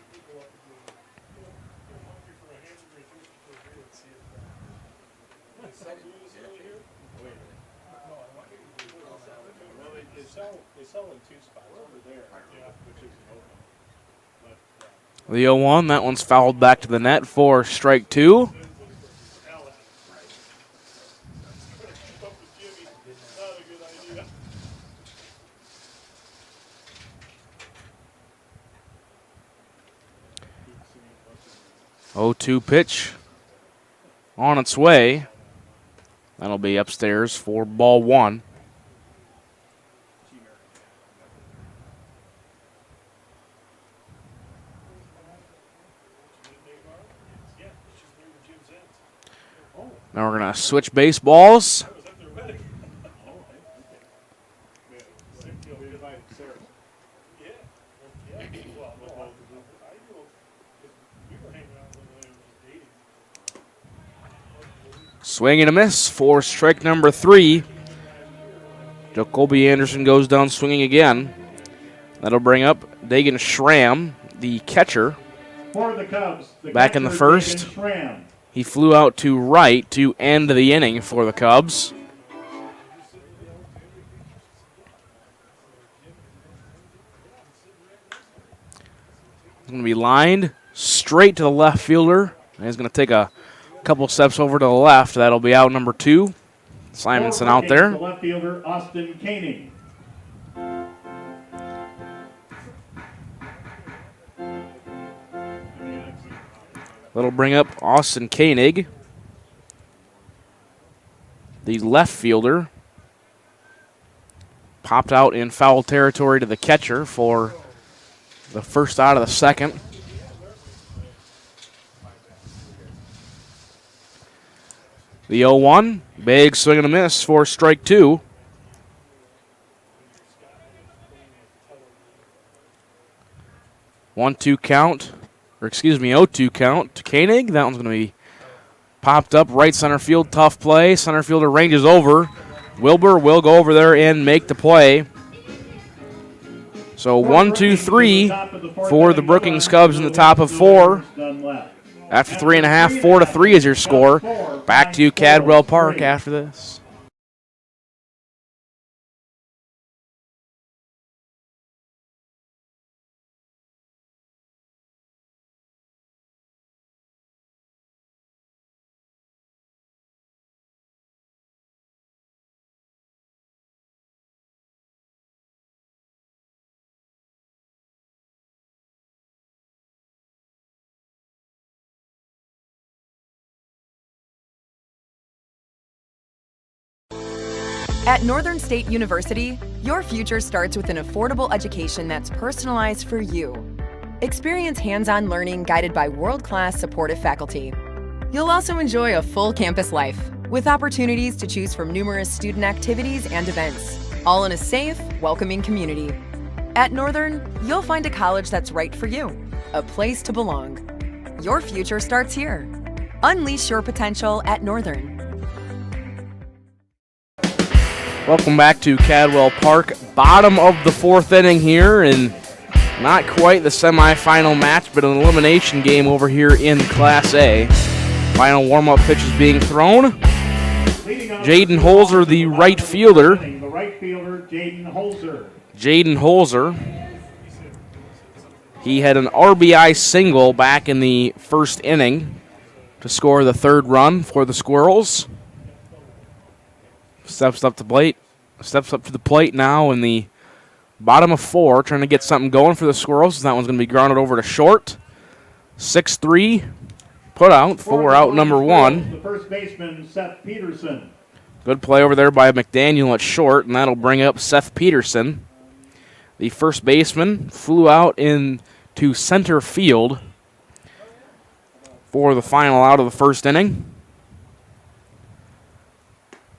The 0-1, that one's fouled back to the net for strike two. Oh, 2 pitch on its way. That'll be upstairs for ball one. Now we're going to switch baseballs. Swing and a miss for strike number 3. Jacoby Anderson goes down swinging again. That'll bring up Dagan Schramm, the catcher. For the Cubs, back in the first. He flew out to right to end the inning for the Cubs. It's going to be lined straight to the left fielder. And he's going to take a couple steps over to the left. That'll be out number 2. Simonson out there. The left fielder, Austin Koenig. That'll bring up Austin Koenig, the left fielder. Popped out in foul territory to the catcher for the first out of the second. The 0-1, big swing and a miss for strike 2. One-two count. Or excuse me, 0-2 count to Koenig. That one's going to be popped up right center field. Tough play. Center fielder ranges over. Wilbur will go over there and make the play. So 1-2-3 for the Brookings Cubs in the top of 4. After 3.5, 4-3 is your score. Back to Cadwell Park after this. At Northern State University, your future starts with an affordable education that's personalized for you. Experience hands-on learning guided by world-class supportive faculty. You'll also enjoy a full campus life with opportunities to choose from numerous student activities and events, all in a safe, welcoming community. At Northern, you'll find a college that's right for you, a place to belong. Your future starts here. Unleash your potential at Northern. Welcome back to Cadwell Park. Bottom of the 4th inning here, and not quite the semifinal match, but an elimination game over here in Class A. Final warm-up pitch is being thrown. Jaden Holzer, the right fielder. Jaden Holzer. He had an RBI single back in the first inning to score the 3rd run for the Squirrels. Steps up to the plate now in the bottom of 4, trying to get something going for the Squirrels. That one's going to be grounded over to short. 6-3, put out for out number 1. The first baseman, Seth Peterson. Good play over there by McDaniel at short, and that'll bring up Seth Peterson. The first baseman flew out into center field for the final out of the first inning.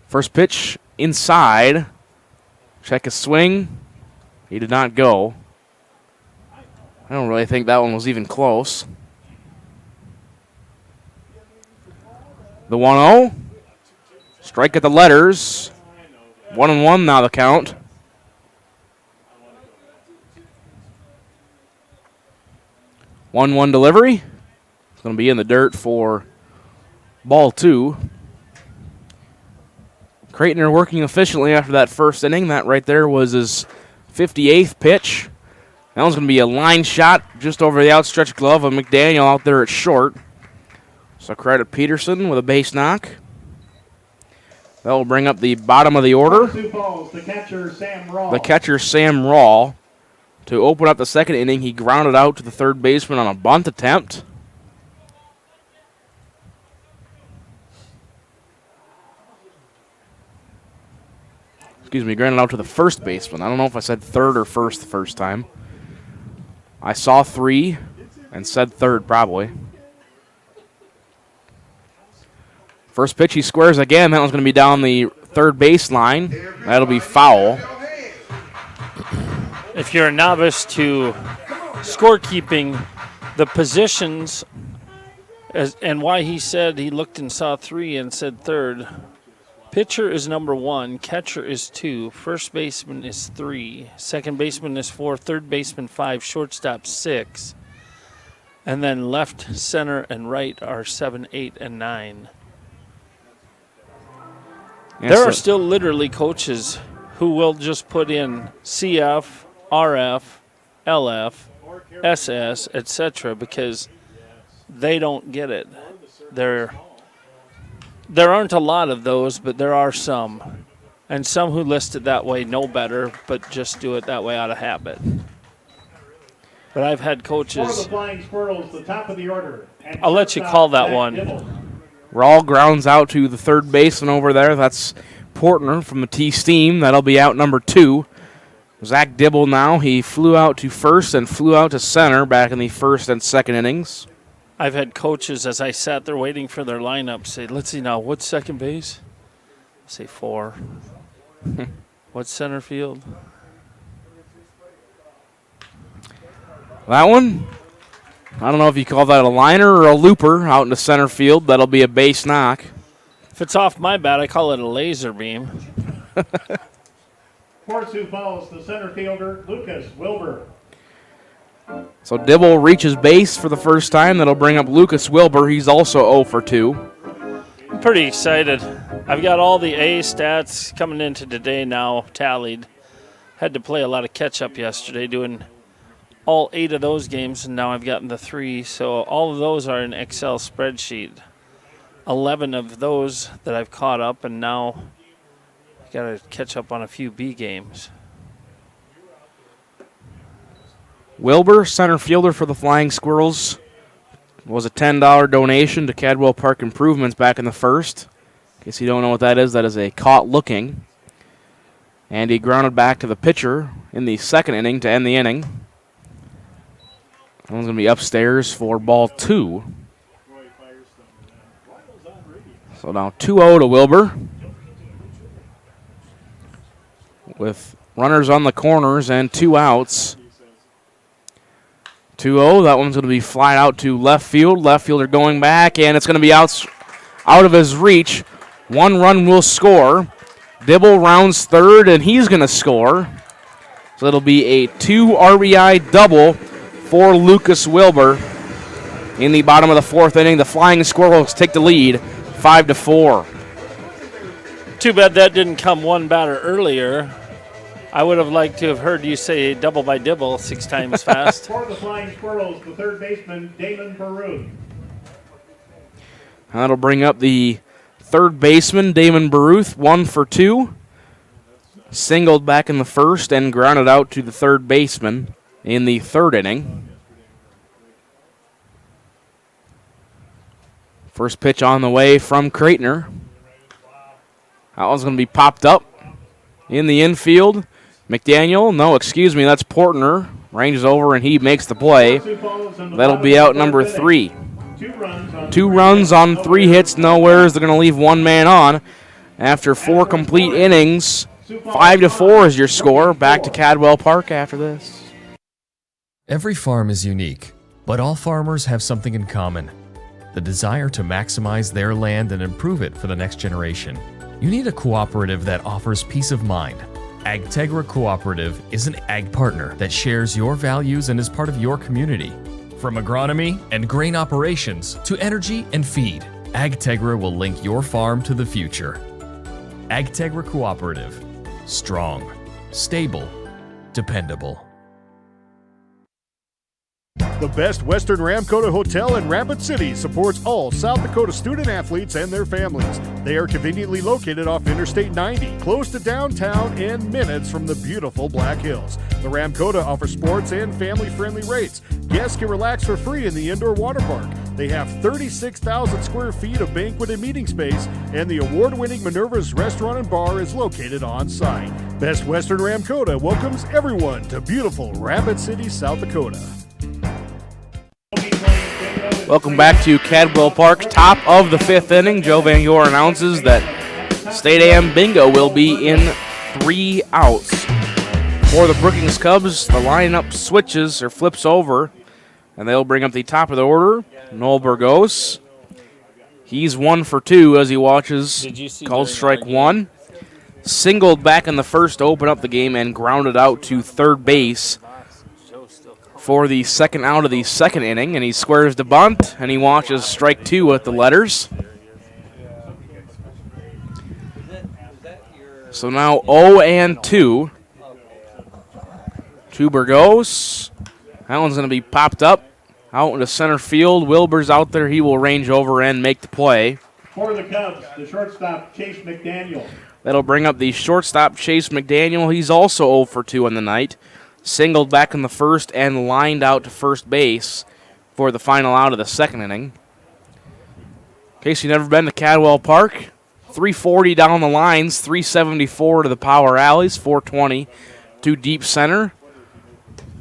First pitch inside. Check his swing. He did not go. I don't really think that one was even close. The 1-0. Strike at the letters. 1-1 now the count. One delivery. It's going to be in the dirt for ball 2. Creighton working efficiently after that first inning. That right there was his 58th pitch. That one's going to be a line shot just over the outstretched glove of McDaniel out there at short. So credit Peterson with a base knock. That will bring up the bottom of the order. The catcher, Sam Raw. The catcher, Sam Raw. To open up the second inning, he grounded out to the third baseman on a bunt attempt. Excuse me, grounded out to the first baseman. I don't know if I said third or first the first time. I saw 3 and said third probably. First pitch, he squares again. That one's going to be down the third baseline. That'll be foul. If you're a novice to scorekeeping, the positions, and why he said he looked and saw 3 and said third, pitcher is number 1, catcher is 2, first baseman is 3, second baseman is 4, third baseman 5, shortstop 6, and then left, center, and right are 7, 8, and 9. Yes, there are still literally coaches who will just put in CF, RF, LF, SS, etc. because they don't get it. There aren't a lot of those, but there are some. And some who list it that way know better, but just do it that way out of habit. But I've had coaches. For the Flying Squirrels, the top of the order. I'll let you call that one. Rawl grounds out to the third baseman over there. That's Portner from the T-Steam. That'll be out number 2. Zach Dibble now. He flew out to first and flew out to center back in the first and second innings. I've had coaches, as I sat there waiting for their lineup, say, let's see now, what's second base? I say 4. What's center field? That one, I don't know if you call that a liner or a looper out into center field. That'll be a base knock. If it's off my bat, I call it a laser beam. For Sioux Falls, the center fielder, Lucas Wilbur. So Dibble reaches base for the first time. That'll bring up Lucas Wilbur. He's also 0 for 2. I'm pretty excited. I've got all the A stats coming into today now tallied. Had to play a lot of catch-up yesterday doing all 8 of those games, and now I've gotten the 3. So all of those are in Excel spreadsheet. 11 of those that I've caught up, and now I've got to catch up on a few B games. Wilbur, center fielder for the Flying Squirrels, was a $10 donation to Cadwell Park Improvements back in the first. In case you don't know what that is a caught looking. And he grounded back to the pitcher in the second inning to end the inning. That one's going to be upstairs for ball 2. So now 2-0 to Wilbur. With runners on the corners and 2 outs. 2-0, that one's going to be flied out to left field. Left fielder going back, and it's going to be out of his reach. 1 run will score. Dibble rounds third, and he's going to score. So it'll be a 2 RBI double for Lucas Wilbur. In the bottom of the 4th inning, the Flying Squirrels take the lead, 5-4. Too bad that didn't come one batter earlier. I would have liked to have heard you say double by Dibble 6 times fast. For the Flying Squirrels, the third baseman, Damon Baruch. That'll bring up the third baseman, Damon Baruth, 1 for 2. Singled back in the first and grounded out to the third baseman in the 3rd inning. First pitch on the way from Creightner. That one's going to be popped up in the infield. McDaniel, no, excuse me, that's Portner. Ranges over and he makes the play. That'll be out number 3. 2 runs on 3 hits, nowhere. They're going to leave 1 man on. After 4 complete innings, 5-4 is your score. Back to Cadwell Park after this. Every farm is unique, but all farmers have something in common: the desire to maximize their land and improve it for the next generation. You need a cooperative that offers peace of mind. AgTegra Cooperative is an ag partner that shares your values and is part of your community. From agronomy and grain operations to energy and feed, AgTegra will link your farm to the future. AgTegra Cooperative. Strong, stable, dependable. The Best Western Ramkota Hotel in Rapid City supports all South Dakota student athletes and their families. They are conveniently located off Interstate 90, close to downtown and minutes from the beautiful Black Hills. The Ramkota offers sports and family-friendly rates. Guests can relax for free in the indoor water park. They have 36,000 square feet of banquet and meeting space, and the award-winning Minerva's Restaurant and Bar is located on site. Best Western Ramkota welcomes everyone to beautiful Rapid City, South Dakota. Welcome back to Cadwell Park, top of the fifth inning. Joe Van Yor announces that State AM Bingo will be in 3 outs. For the Brookings Cubs, the lineup switches or flips over, and they'll bring up the top of the order, Noel Burgos. He's 1 for 2 as he watches, called strike 1. Singled back in the first to open up the game and grounded out to third base for the second out of the second inning, and he squares the bunt, and he watches strike 2 at the letters. So now 0-2 to Burgos. That one's going to be popped up out into center field. Wilbur's out there. He will range over and make the play. For the Cubs, the shortstop, Chase McDaniel. That'll bring up the shortstop, Chase McDaniel. He's also 0 for 2 on the night. Singled back in the first and lined out to first base for the final out of the second inning. In case you've never been to Cadwell Park, 340 down the lines, 374 to the power alleys, 420 to deep center.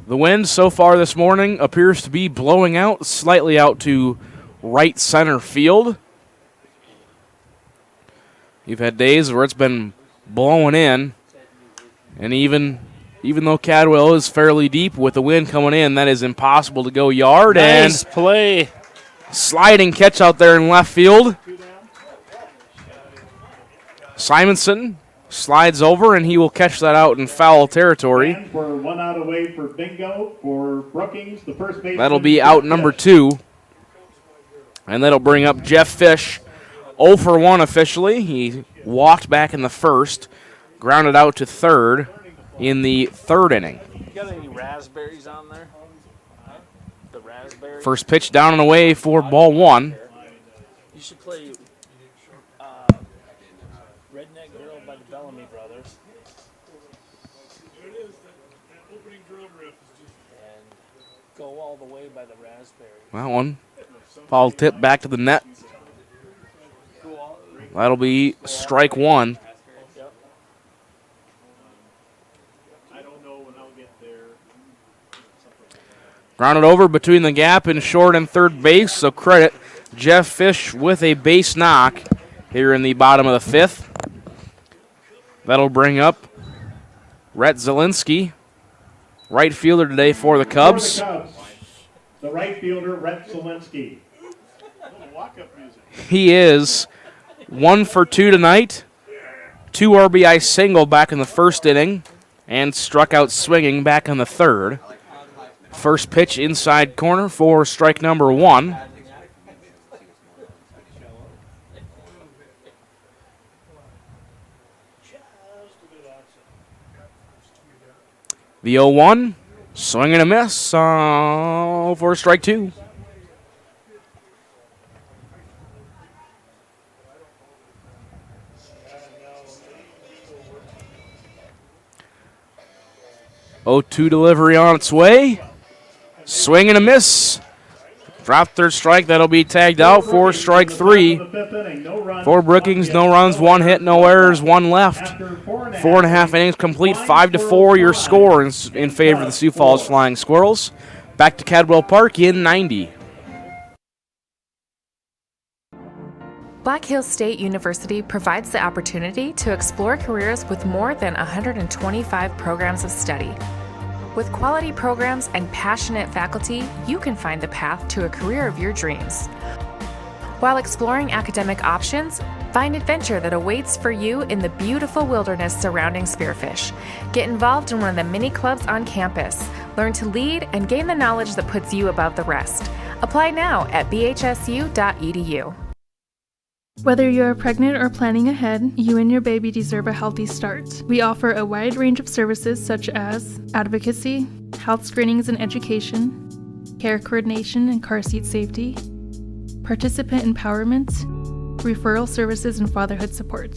The wind so far this morning appears to be blowing out slightly out to right center field. You've had days where it's been blowing in, and even though Cadwell is fairly deep with the wind coming in, that is impossible to go yard. Nice and play. Sliding catch out there in left field. Simonson slides over, and he will catch that out in foul territory. And we're 1 out away for Bingo for Brookings, the first baseman. That'll be out number 2. And that'll bring up Jeff Fish, 0 for 1 officially. He walked back in the first, grounded out to third in the third inning. You got any raspberries on there? The raspberries? First pitch down and away for ball 1. You should play Redneck Girl by the Bellamy Brothers. There it is, that opening drum riff is just... And Go All the Way by the Raspberries. That one. Foul tip back to the net. That'll be strike 1. Grounded over between the gap in short and third base, so credit Jeff Fish with a base knock here in the bottom of the fifth. That'll bring up Rhett Zielinski, right fielder today for the Cubs. The right fielder, Rhett Zielinski. He is 1 for 2 tonight. 2 RBI single back in the first inning and struck out swinging back in the third. First pitch inside corner for strike number 1. The 0-1, swing and a miss for strike 2. Oh-2 delivery on its way. Swing and a miss. Drop third strike. That'll be tagged out for strike 3. For Brookings, no runs, 1 hit, no errors, 1 left. 4.5 innings complete, 5-4 your score in favor of the Sioux Falls Flying Squirrels. Back to Cadwell Park in 90. Black Hills State University provides the opportunity to explore careers with more than 125 programs of study. With quality programs and passionate faculty, you can find the path to a career of your dreams. While exploring academic options, find adventure that awaits for you in the beautiful wilderness surrounding Spearfish. Get involved in one of the many clubs on campus. Learn to lead and gain the knowledge that puts you above the rest. Apply now at bhsu.edu. Whether you're pregnant or planning ahead, you and your baby deserve a healthy start. We offer a wide range of services such as advocacy, health screenings and education, care coordination and car seat safety, participant empowerment, referral services, and fatherhood support.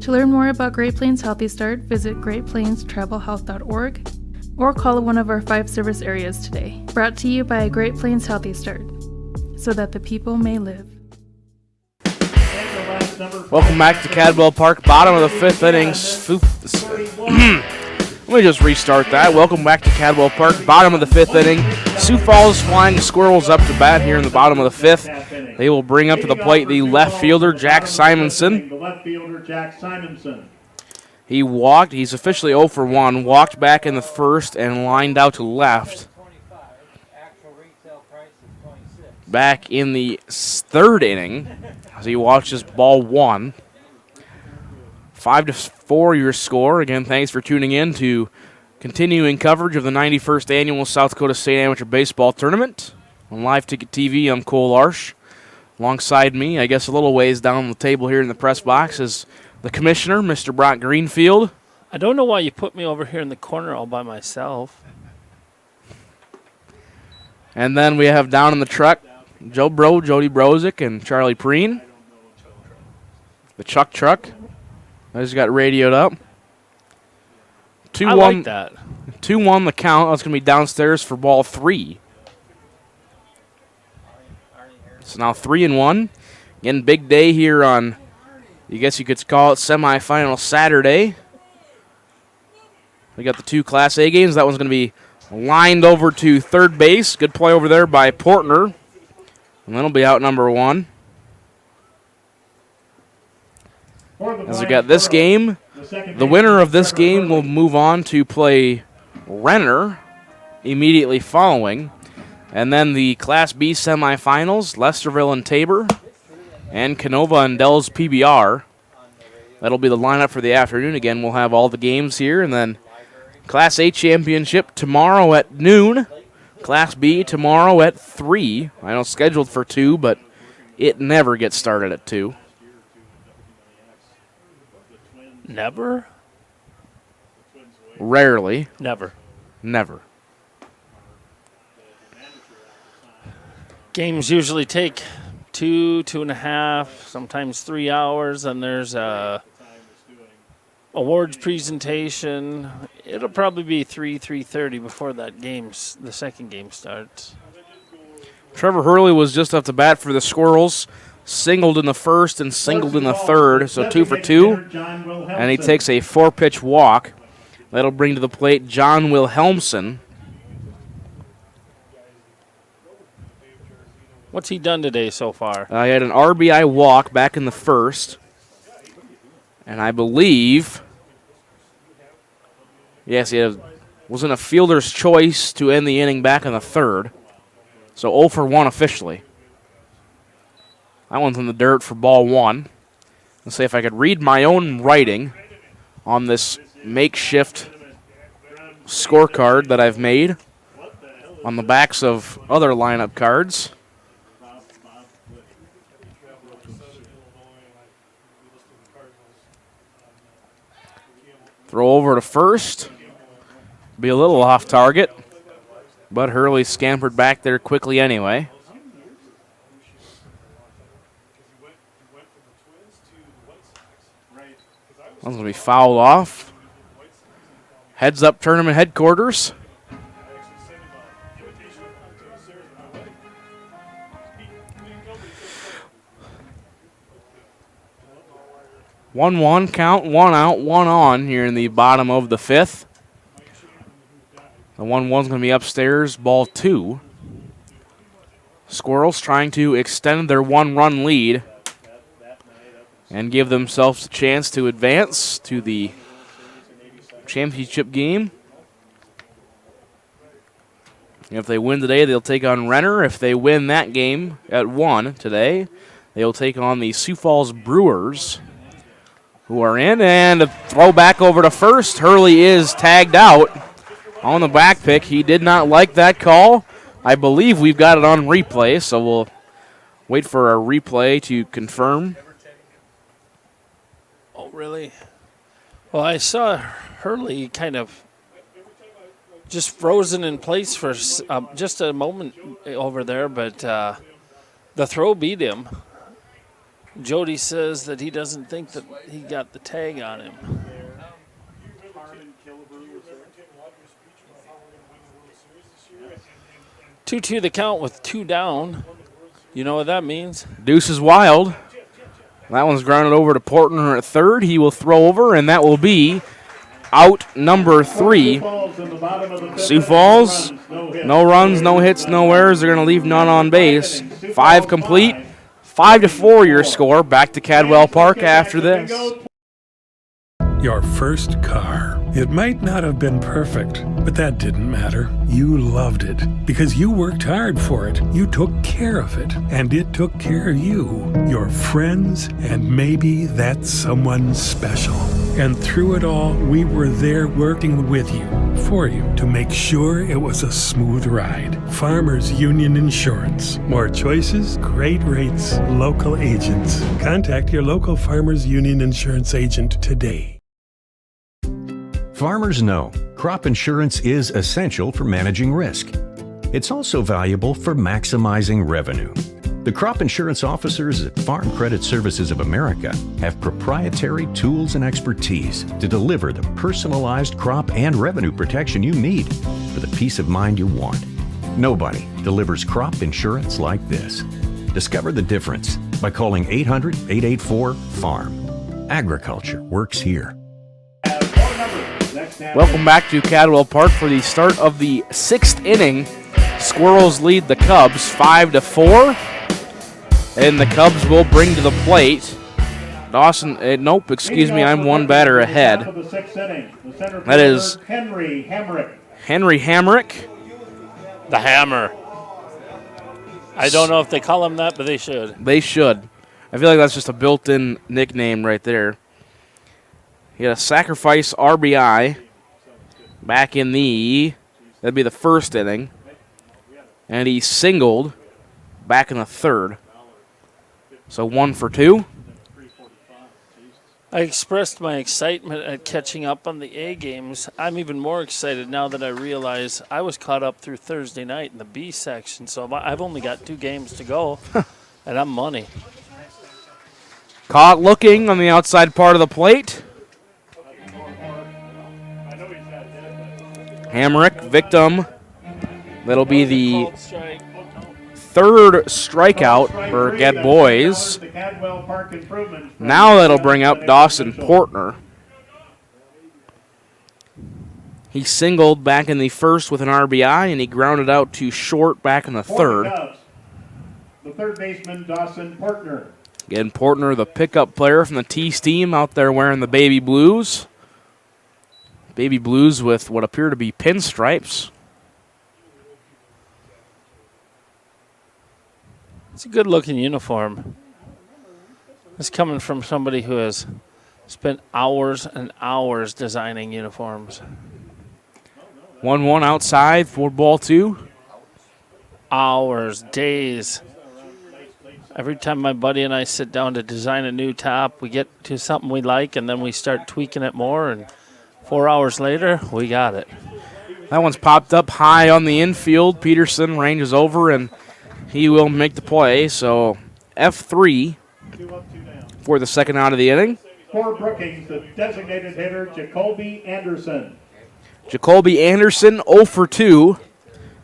To learn more about Great Plains Healthy Start, visit greatplainstravelhealth.org or call one of our 5 service areas today. Brought to you by Great Plains Healthy Start, so that the people may live. Welcome back to Cadwell Park, bottom of the 5th inning. Let me just restart that. Welcome back to Cadwell Park, bottom of the 5th inning. Sioux Falls Flying Squirrels up to bat here in the bottom of the 5th. They will bring up to the plate the left fielder, Jack Simonson. He walked. He's officially 0 for 1. Walked back in the first and lined out to left. Back in the 3rd inning, as he watches ball 1. 5-4 your score. Again, thanks for tuning in to continuing coverage of the 91st Annual South Dakota State Amateur Baseball Tournament. On Live Ticket TV, I'm Cole Larsch. Alongside me, I guess a little ways down the table here in the press box, is the commissioner, Mr. Brock Greenfield. I don't know why you put me over here in the corner all by myself. And then we have down in the truck, Joe Bro, Jody Brozick, and Charlie Preen. The Chuck Truck. I just got radioed up. 2-1. I like that. 2-1 the count. That's going to be downstairs for ball 3. So now 3-1. Again, big day here on, I guess you could call it semifinal Saturday. We got the 2 Class A games. That one's going to be lined over to third base. Good play over there by Portner. And then it'll be out number 1. As we got this game, the winner of this game will move on to play Renner immediately following. And then the Class B semifinals, Lesterville and Tabor, and Canova and Dells PBR. That'll be the lineup for the afternoon. Again, we'll have all the games here. And then Class A championship tomorrow at noon. Class B tomorrow at 3. I know scheduled for 2, but it never gets started at 2. Never? Rarely. Never. Never. Games usually take 2.5, sometimes 3 hours, and there's a awards presentation. It'll probably be 3:30 before the second game starts. Trevor Hurley was just up to bat for the Squirrels. Singled in the first and singled in the third, so 2 for 2. And he takes a 4-pitch walk. That'll bring to the plate John Wilhelmsen. What's he done today so far? He had an RBI walk back in the first. And I believe, yes, he was in a fielder's choice to end the inning back in the third. So 0 for 1 officially. That one's in the dirt for ball 1. Let's see if I could read my own writing on this makeshift scorecard that I've made on the backs of other lineup cards. Throw over to first. Be a little off target, but Hurley scampered back there quickly anyway. One's going to be fouled off. Heads up tournament headquarters. One count, 1 out, 1 on here in the bottom of the 5th. The 1-1's going to be upstairs, ball 2. Squirrels trying to extend their 1-run lead and give themselves a chance to advance to the championship game. If they win today, they'll take on Renner. If they win that game at 1 today, they'll take on the Sioux Falls Brewers, who are in. And a throw back over to first. Hurley is tagged out on the back pick. He did not like that call. I believe we've got it on replay, so we'll wait for our replay to confirm. Oh, really? Well, I saw Hurley kind of just frozen in place for just a moment over there, but the throw beat him. Jody says that he doesn't think that he got the tag on him. 2-2 the count with 2 down. You know what that means? Deuce is wild. That one's grounded over to Portner at third. He will throw over, and that will be out number 3. Sioux Falls, no runs, no hits, no errors. They're going to leave none on base. 5 complete. 5-4 your score. Back to Cadwell Park after this. Your first car. It might not have been perfect, but that didn't matter. You loved it because you worked hard for it. You took care of it, and it took care of you, your friends, and maybe that someone special. And through it all, we were there working with you, for you, to make sure it was a smooth ride. Farmers Union Insurance. More choices, great rates, local agents. Contact your local Farmers Union Insurance agent today. Farmers know crop insurance is essential for managing risk. It's also valuable for maximizing revenue. The crop insurance officers at Farm Credit Services of America have proprietary tools and expertise to deliver the personalized crop and revenue protection you need for the peace of mind you want. Nobody delivers crop insurance like this. Discover the difference by calling 800-884-FARM. Agriculture works here. Welcome back to Cadwell Park for the start of the 6th inning. Squirrels lead the Cubs 5-4. And the Cubs will bring to the plate Dawson. Nope, excuse me, I'm one batter ahead. That is Henry Hamrick. The Hammer. I don't know if they call him that, but they should. They should. I feel like that's just a built-in nickname right there. He had a sacrifice RBI back in that'd be the 1st inning. And he singled back in the 3rd. So 1 for 2. I expressed my excitement at catching up on the A games. I'm even more excited now that I realize I was caught up through Thursday night in the B section. So I've only got 2 games to go, and I'm money. Caught looking on the outside part of the plate. Hamrick, victim. That'll be the 3rd strikeout for Get Boys. Now that'll bring up Dawson Portner. He singled back in the 1st with an RBI, and he grounded out to short back in the 3rd. The 3rd baseman, Dawson Portner. Again, Portner, the pickup player from the Tees team, out there wearing the baby blues. Baby blues with what appear to be pinstripes. It's a good-looking uniform. It's coming from somebody who has spent hours and hours designing uniforms. 1-1 outside for ball 2. Hours, days. Every time my buddy and I sit down to design a new top, we get to something we like, and then we start tweaking it more, and 4 hours later, we got it. That one's popped up high on the infield. Peterson ranges over, and he will make the play. So F3 for the 2nd out of the inning. For Brookings, the designated hitter, Jacoby Anderson. Jacoby Anderson, 0 for 2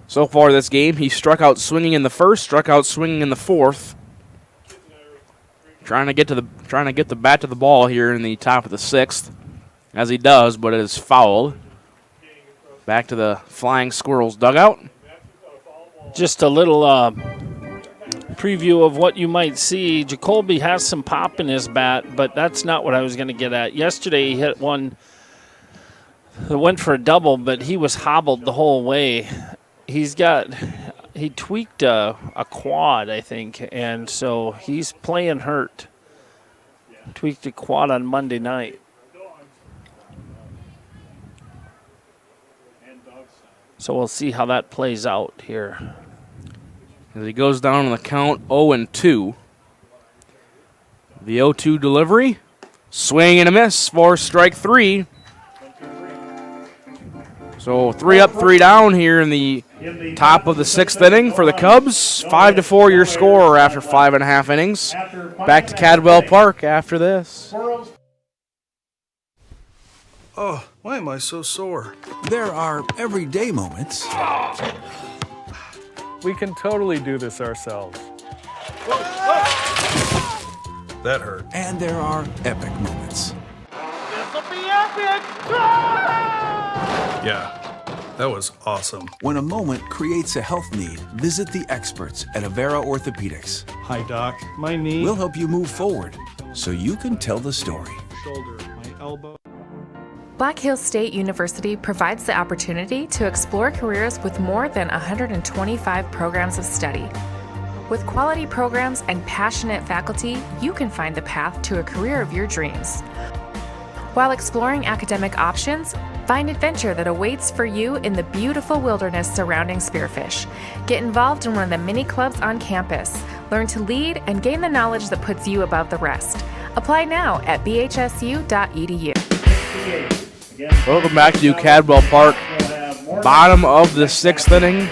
so far this game. He struck out swinging in the 1st, struck out swinging in the 4th. Trying to get the bat to the ball here in the top of the 6th, as he does, but it is fouled. Back to the Flying Squirrels dugout. Just a little preview of what you might see. Jacoby has some pop in his bat, but that's not what I was going to get at. Yesterday he hit one that went for a double, but he was hobbled the whole way. he tweaked a quad, I think, and so he's playing hurt. Tweaked a quad on Monday night. So we'll see how that plays out here. As he goes down on the count 0-2. The 0-2 delivery. Swing and a miss for strike 3. So 3 up, 3 down here in the top of the 6th inning for the Cubs. 5-4 your score after 5.5 innings. Back to Cadwell Park after this. Oh, why am I so sore? There are everyday moments. We can totally do this ourselves. That hurt. And there are epic moments. This'll be epic! Yeah, that was awesome. When a moment creates a health need, visit the experts at Avera Orthopedics. Hi, Doc. My knee. We'll help you move forward so you can tell the story. Shoulder. My elbow. Black Hills State University provides the opportunity to explore careers with more than 125 programs of study. With quality programs and passionate faculty, you can find the path to a career of your dreams. While exploring academic options, find adventure that awaits for you in the beautiful wilderness surrounding Spearfish. Get involved in one of the many clubs on campus. Learn to lead and gain the knowledge that puts you above the rest. Apply now at bhsu.edu. Welcome back to Cadwell Park. Bottom of the 6th inning.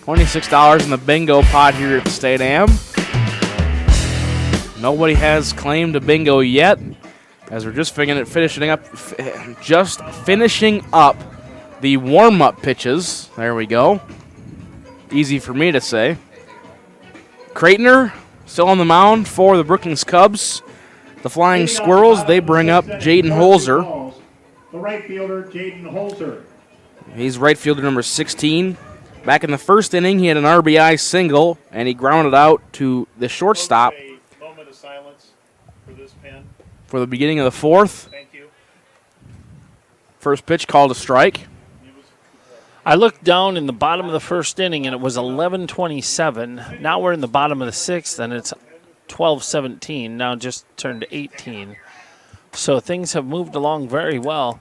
$26 in the bingo pot here at the State Am. Nobody has claimed a bingo yet, as we're just finishing up the warm-up pitches. There we go. Easy for me to say. Creightoner still on the mound for the Brookings Cubs. The Flying Squirrels, they bring up Jaden Holzer. The right fielder, Jaden Holzer. He's right fielder number 16. Back in the 1st inning, he had an RBI single, and he grounded out to the shortstop. A moment of silence for this pen. For the beginning of the 4th. Thank you. First pitch called a strike. I looked down in the bottom of the 1st inning, and it was 11:27. Now we're in the bottom of the 6th, and it's 12:17. Now just turned 18. So things have moved along very well.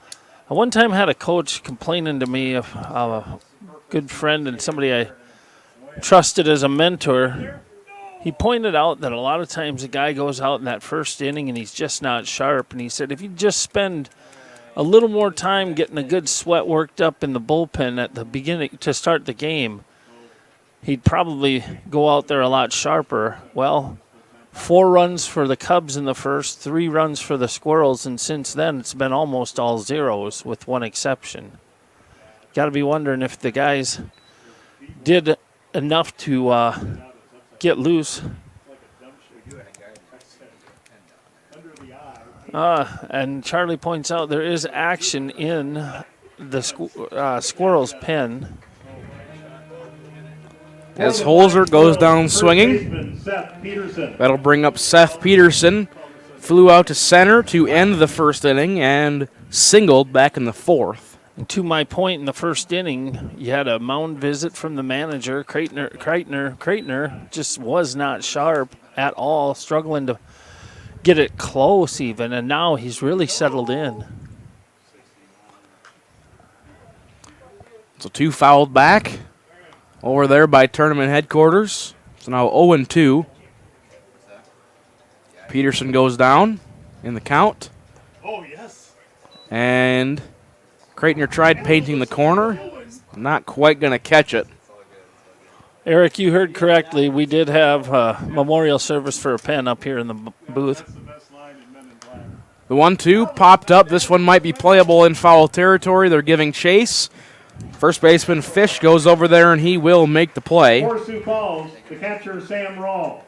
I one time had a coach complaining to me of a good friend and somebody I trusted as a mentor. He pointed out that a lot of times a guy goes out in that 1st inning and he's just not sharp. And he said if you just spend a little more time getting a good sweat worked up in the bullpen at the beginning to start the game, he'd probably go out there a lot sharper. Well, 4 runs for the Cubs in the 1st, 3 runs for the Squirrels, and since then it's been almost all zeros with one exception. Got to be wondering if the guys did enough to get loose. And Charlie points out there is action in the Squirrels' pen. As Holzer goes down swinging. That'll bring up Seth Peterson. Flew out to center to end the 1st inning and singled back in the 4th. And to my point, in the 1st inning, you had a mound visit from the manager. Creightoner just was not sharp at all, struggling to get it close even, and now he's really settled in. So 2 fouled back over there by tournament headquarters. So now 0-2. Peterson goes down in the count. Oh, yes. And Creightoner tried painting the corner. Not quite going to catch it. Eric, you heard correctly. We did have a memorial service for a pen up here in the booth. The 1-2 popped up. This one might be playable in foul territory. They're giving chase. First baseman Fish goes over there, and he will make the play. For Sioux Falls, the catcher, Sam Rawl.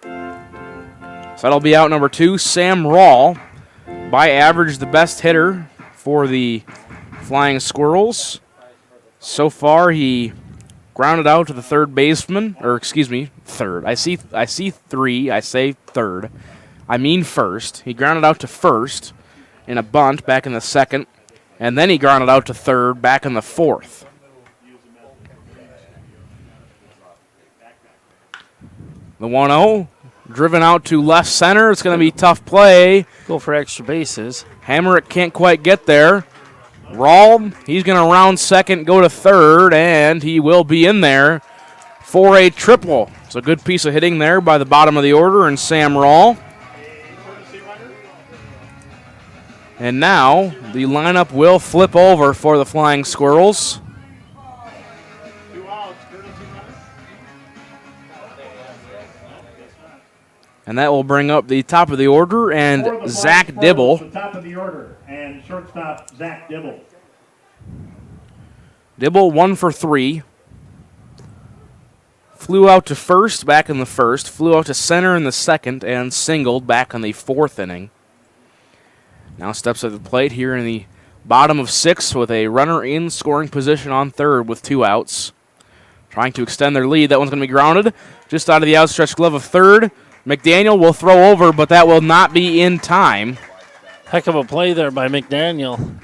So that'll be out number 2, Sam Rawl. By average, the best hitter for the Flying Squirrels. So far, he grounded out to the third baseman, or excuse me, third. I see 3. I say third. I mean first. He grounded out to first in a bunt back in the 2nd. And then he grounded out to third back in the 4th. The 1-0. Driven out to left center. It's going to be a tough play. Go for extra bases. Hamerick can't quite get there. Rahl, he's going to round second, go to third, and he will be in there for a triple. It's a good piece of hitting there by the bottom of the order and Sam Rahl. And now the lineup will flip over for the Flying Squirrels. And that will bring up the top of the order and Zach Dibble. The top of the order and shortstop Zach Dibble. Dibble 1 for 3. Flew out to first back in the first. Flew out to center in the second and singled back in the fourth inning. Now steps at the plate here in the bottom of 6 with a runner in scoring position on third with 2 outs. Trying to extend their lead. That one's going to be grounded just out of the outstretched glove of third. McDaniel will throw over, but that will not be in time. Heck of a play there by McDaniel.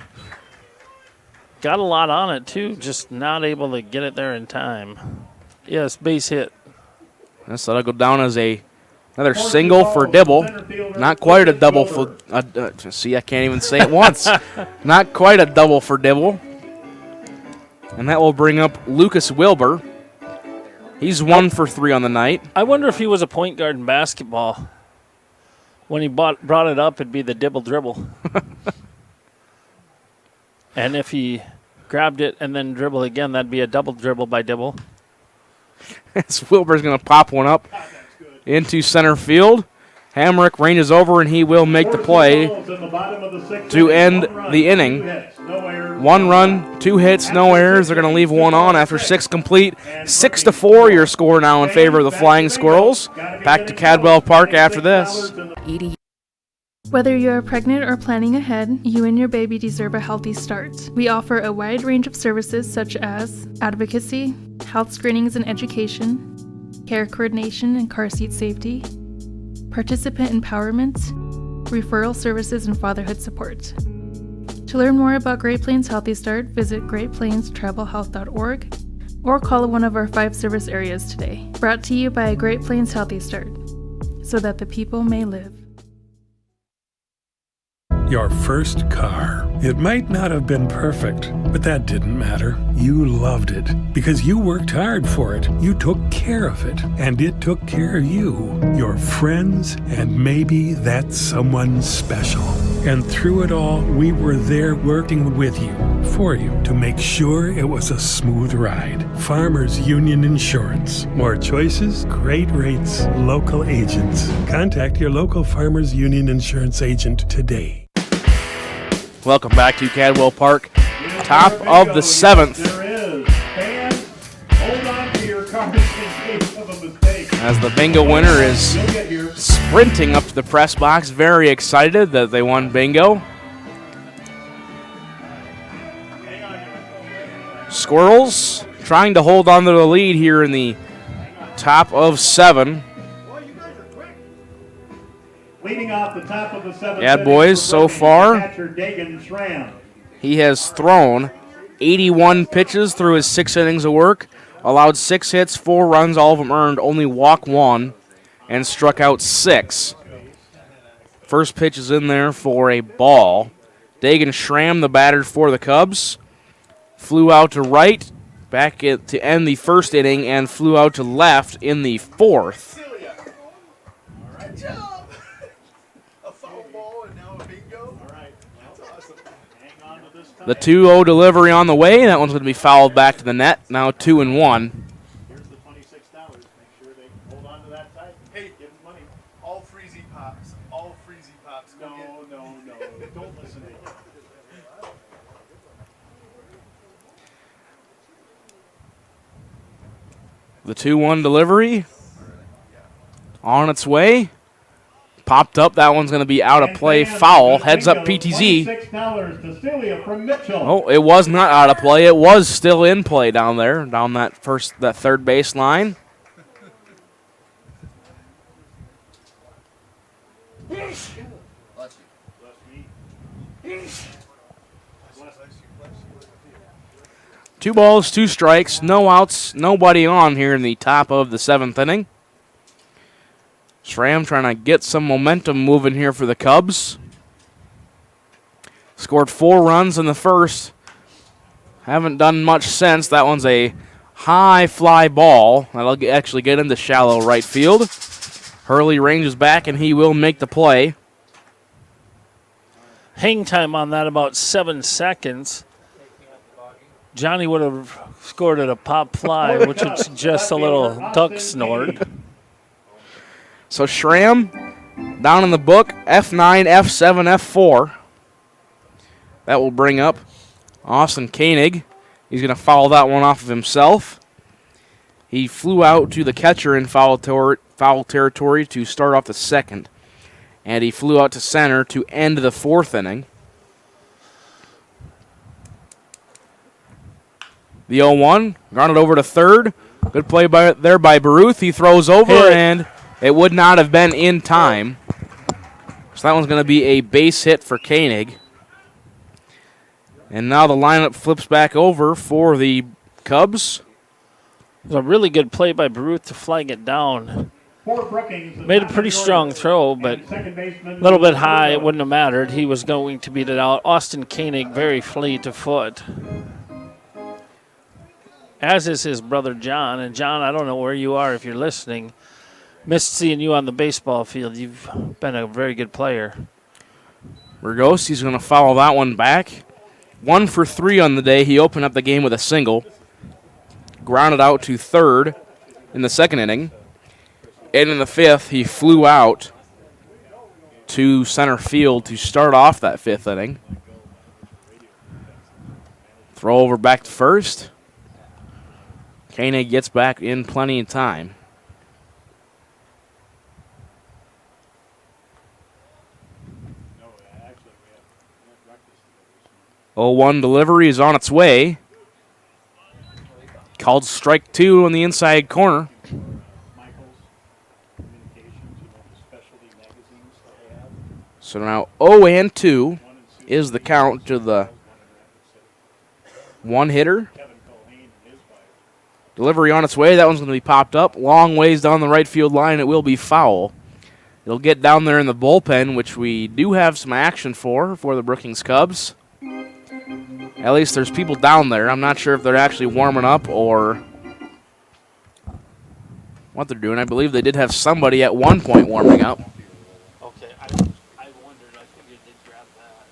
Got a lot on it, too, just not able to get it there in time. Yes, base hit. Yes, that'll go down as another single for Dibble. Not quite a double for... see, I can't even say it once. Not quite a double for Dibble. And that will bring up Lucas Wilbur. He's 1 for 3 on the night. I wonder if he was a point guard in basketball. When he brought it up, it'd be the Dibble dribble. And if he grabbed it and then dribbled again, that'd be a double dribble by Dibble. As Wilbur's going to pop one up into center field. Hamrick ranges over, and he will make the play to end the inning. 1 run, 2 hits, no errors. They're going to leave 1 on after 6 complete. 6-4 your score now in favor of the Flying Squirrels. Back to Cadwell Park after this. Whether you are pregnant or planning ahead, you and your baby deserve a healthy start. We offer a wide range of services such as advocacy, health screenings and education, care coordination and car seat safety, participant empowerment, referral services, and fatherhood support. To learn more about Great Plains Healthy Start, visit greatplainstravelhealth.org or call one of our 5 service areas today. Brought to you by Great Plains Healthy Start, so that the people may live. Your first car. It might not have been perfect, but that didn't matter. You loved it because you worked hard for it. You took care of it, and it took care of you, your friends, and maybe that someone special. And through it all, we were there working with you, for you, to make sure it was a smooth ride. Farmers Union Insurance. More choices, great rates, local agents. Contact your local Farmers Union Insurance agent today. Welcome back to Cadwell Park. Top of the 7th. As the bingo winner is sprinting up to the press box, very excited that they won bingo. Squirrels trying to hold on to the lead here in the top of 7. Leading off the top of the 7th. Yeah, boys, so far, he has thrown 81 pitches through his 6 innings of work, allowed 6 hits, 4 runs, all of them earned, only walked 1, and struck out 6. First pitch is in there for a ball. Dagan Schramm, the batter for the Cubs, flew out to right, back to end the first inning, and flew out to left in the 4th. The 2-0 delivery on the way. That one's going to be fouled back to the net. Now 2-1. Here's the $26. Make sure they hold on to that tight. Hey, give them money. All Freezy Pops. All Freezy Pops. No. Don't listen to him. The 2-1 delivery on its way. Popped up. That one's going to be out of play. Foul. Heads up PTZ. $26 to Celia from Mitchell. Oh, it was not out of play. It was still in play down there, down that third base line. Two balls, 2 strikes, no outs, nobody on here in the top of the 7th inning. Schramm trying to get some momentum moving here for the Cubs. Scored 4 runs in the first. Haven't done much since. That one's a high fly ball. That'll actually get into shallow right field. Hurley ranges back, and he will make the play. Hang time on that about 7 seconds. Johnny would have scored at a pop fly, which would suggest a little duck snort. So Schramm down in the book, F9, F7, F4. That will bring up Austin Koenig. He's going to foul that one off of himself. He flew out to the catcher in foul territory to start off the second. And he flew out to center to end the 4th inning. The 0-1, grounded over to third. Good play there by Baruth. He throws over, and it would not have been in time. So that one's going to be a base hit for Koenig. And now the lineup flips back over for the Cubs. It was a really good play by Baruth to flag it down. Made a pretty strong throw, but a little bit high. It wouldn't have mattered. He was going to beat it out. Austin Koenig very fleet of foot. As is his brother John. And John, I don't know where you are if you're listening. Missed seeing you on the baseball field. You've been a very good player. Burgos, he's going to follow that one back. 1 for 3 on the day. He opened up the game with a single. Grounded out to third in the second inning. And in the 5th, he flew out to center field to start off that 5th inning. Throw over back to first. Koenig gets back in plenty of time. Oh, 1 delivery is on its way. Called strike 2 on the inside corner. So now 0-2 is the count to the one hitter. Delivery on its way. That one's going to be popped up. Long ways down the right field line. It will be foul. It'll get down there in the bullpen, which we do have some action for the Brookings Cubs. At least there's people down there. I'm not sure if they're actually warming up or what they're doing. I believe they did have somebody at one point warming up. Okay, I wondered. I figured they'd grab that.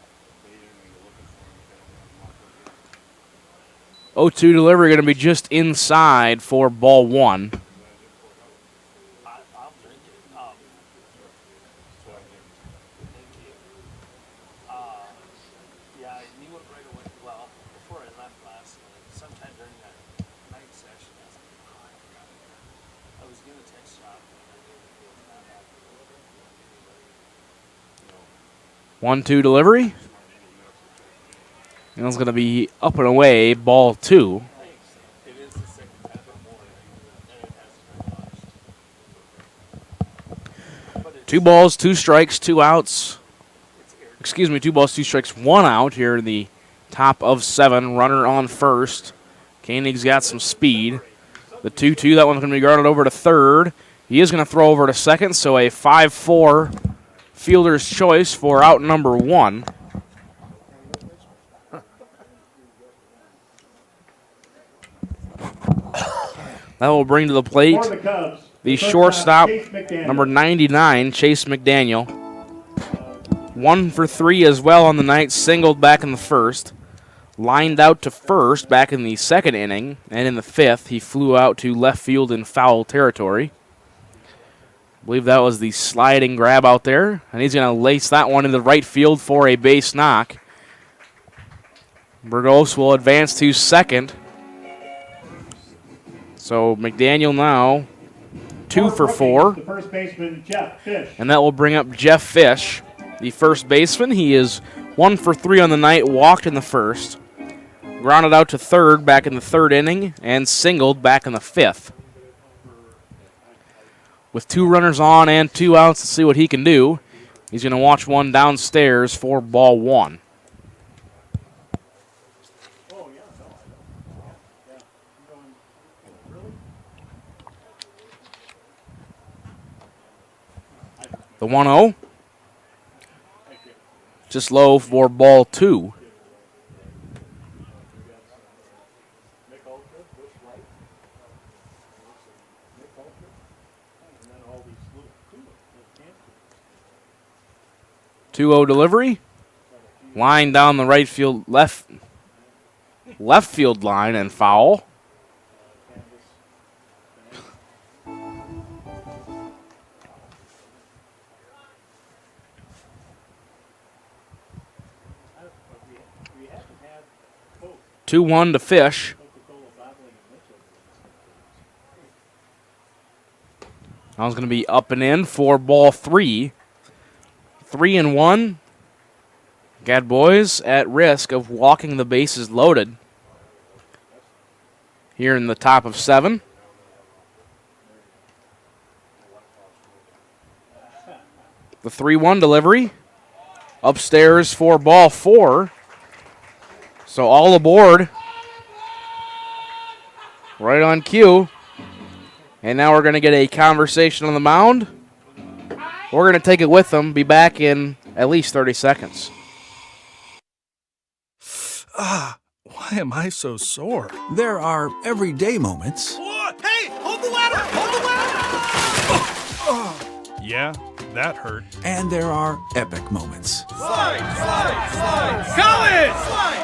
0-2 delivery going to be just inside for ball 1. I'll drink it. Yeah, I knew it right away. Well, before I left last night, sometime during that night session, I was like, oh, I forgot it. I was going to text Rob. 1-2 delivery. And it's going to be up and away, ball 2. Two balls, 2 strikes, 2 outs. Excuse me, 2 balls, 2 strikes, 1 out here in the top of 7. Runner on first. Koenig's got some speed. The 2-2, that one's going to be guarded over to third. He is going to throw over to second, so a 5-4 fielder's choice for out number 1. That will bring to the plate the shortstop, number 99, Chase McDaniel. 1 for 3 as well on the night, singled back in the first. Lined out to first back in the second inning, and in the 5th, he flew out to left field in foul territory. I believe that was the sliding grab out there, and he's going to lace that one into right field for a base knock. Burgos will advance to second. So McDaniel now 2 for 4. The first baseman, Jeff Fish. And that will bring up Jeff Fish, the first baseman. He is 1 for 3 on the night, walked in the first. Grounded out to third back in the 3rd inning, and singled back in the 5th. With 2 runners on and 2 outs to see what he can do. He's going to watch one downstairs for ball 1. The 1-0. Just low for ball 2. Delivery. Line down the right field, left field line, and foul. Two 2-1 to Fish. That was going to be up and in for ball 3. 3-1. Gad boys at risk of walking the bases loaded here in the top of 7. The 3-1 delivery. Upstairs for ball 4. So all aboard. Right on cue. And now we're going to get a conversation on the mound. We're going to take it with them. Be back in at least 30 seconds. Why am I so sore? There are everyday moments. Hey, hold the ladder! Hold the ladder! Yeah, that hurt. And there are epic moments. Slide! College!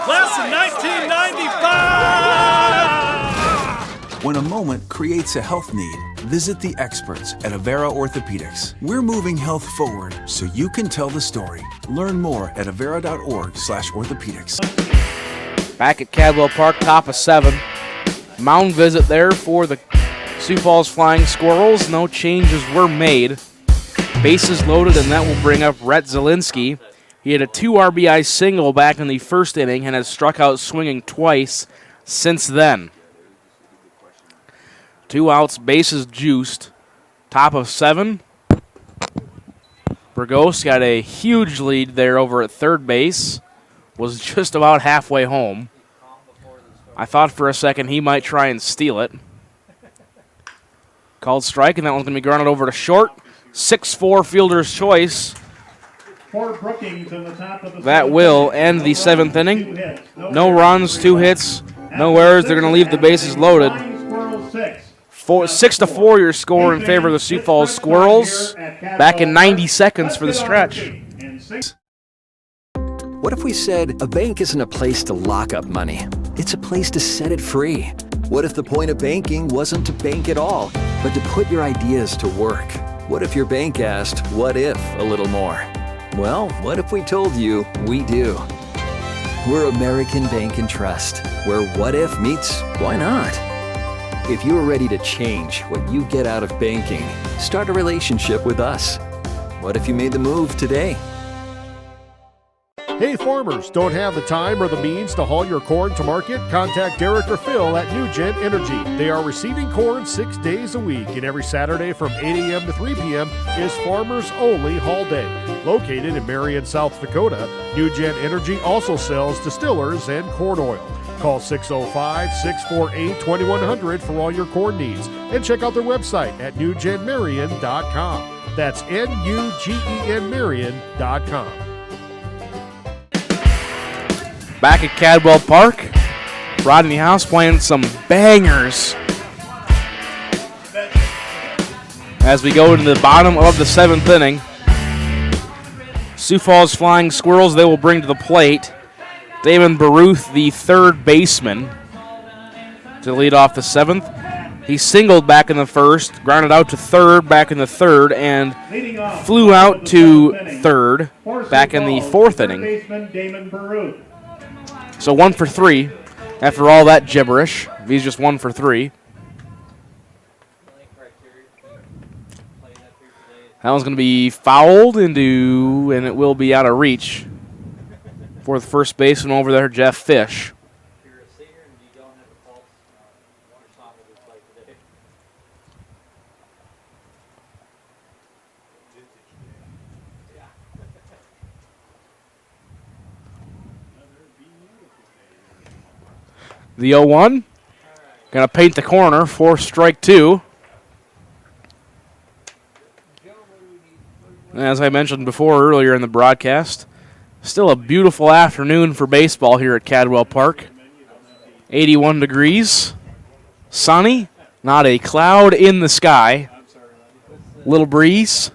Class of 1995! When a moment creates a health need, visit the experts at Avera Orthopedics. We're moving health forward so you can tell the story. Learn more at avera.org/orthopedics. Back at Cadwell Park, top of 7. Mound visit there for the Sioux Falls Flying Squirrels. No changes were made. Bases loaded, and that will bring up Rhett Zielinski. He had a 2 RBI single back in the first inning and has struck out swinging twice since then. 2 outs, bases juiced. Top of 7. Burgos got a huge lead there over at third base. Was just about halfway home. I thought for a second he might try and steal it. Called strike, and that one's going to be grounded over to short. 6-4 fielder's choice. For Brookings in the top of the That will end the 7th inning. No runs, 2 hits, no errors. They're going to leave the bases loaded. 6-4 your score in favor of the Sioux Falls Squirrels. Back in 90 seconds for the stretch. What if we said a bank isn't a place to lock up money? It's a place to set it free. What if the point of banking wasn't to bank at all, but to put your ideas to work? What if your bank asked, what if, a little more? Well, what if we told you we do? We're American Bank and Trust, where what if meets why not? If you're ready to change what you get out of banking, start a relationship with us. What if you made the move today? Hey farmers, don't have the time or the means to haul your corn to market? Contact Derek or Phil at New Gen Energy. They are receiving corn 6 days a week, and every Saturday from 8 a.m. to 3 p.m. is Farmers Only Haul Day. Located in Marion, South Dakota, New Gen Energy also sells distillers and corn oil. Call 605-648-2100 for all your corn needs, and check out their website at newgenmarion.com. That's NUGEN Marion.com. Back at Cadwell Park, Rodney House playing some bangers as we go to the bottom of the 7th inning. Sioux Falls Flying Squirrels, they will bring to the plate Damon Baruth, the third baseman, to lead off the 7th. He singled back in the first, grounded out to third back in the third, and flew out to third back in the 4th inning. So 1 for 3. After all that gibberish, he's just 1 for 3. That one's going to be fouled into, and it will be out of reach for the first baseman over there, Jeff Fish. The 0-1. Going to paint the corner for strike 2. As I mentioned before earlier in the broadcast, still a beautiful afternoon for baseball here at Cadwell Park. 81 degrees, sunny, not a cloud in the sky, little breeze,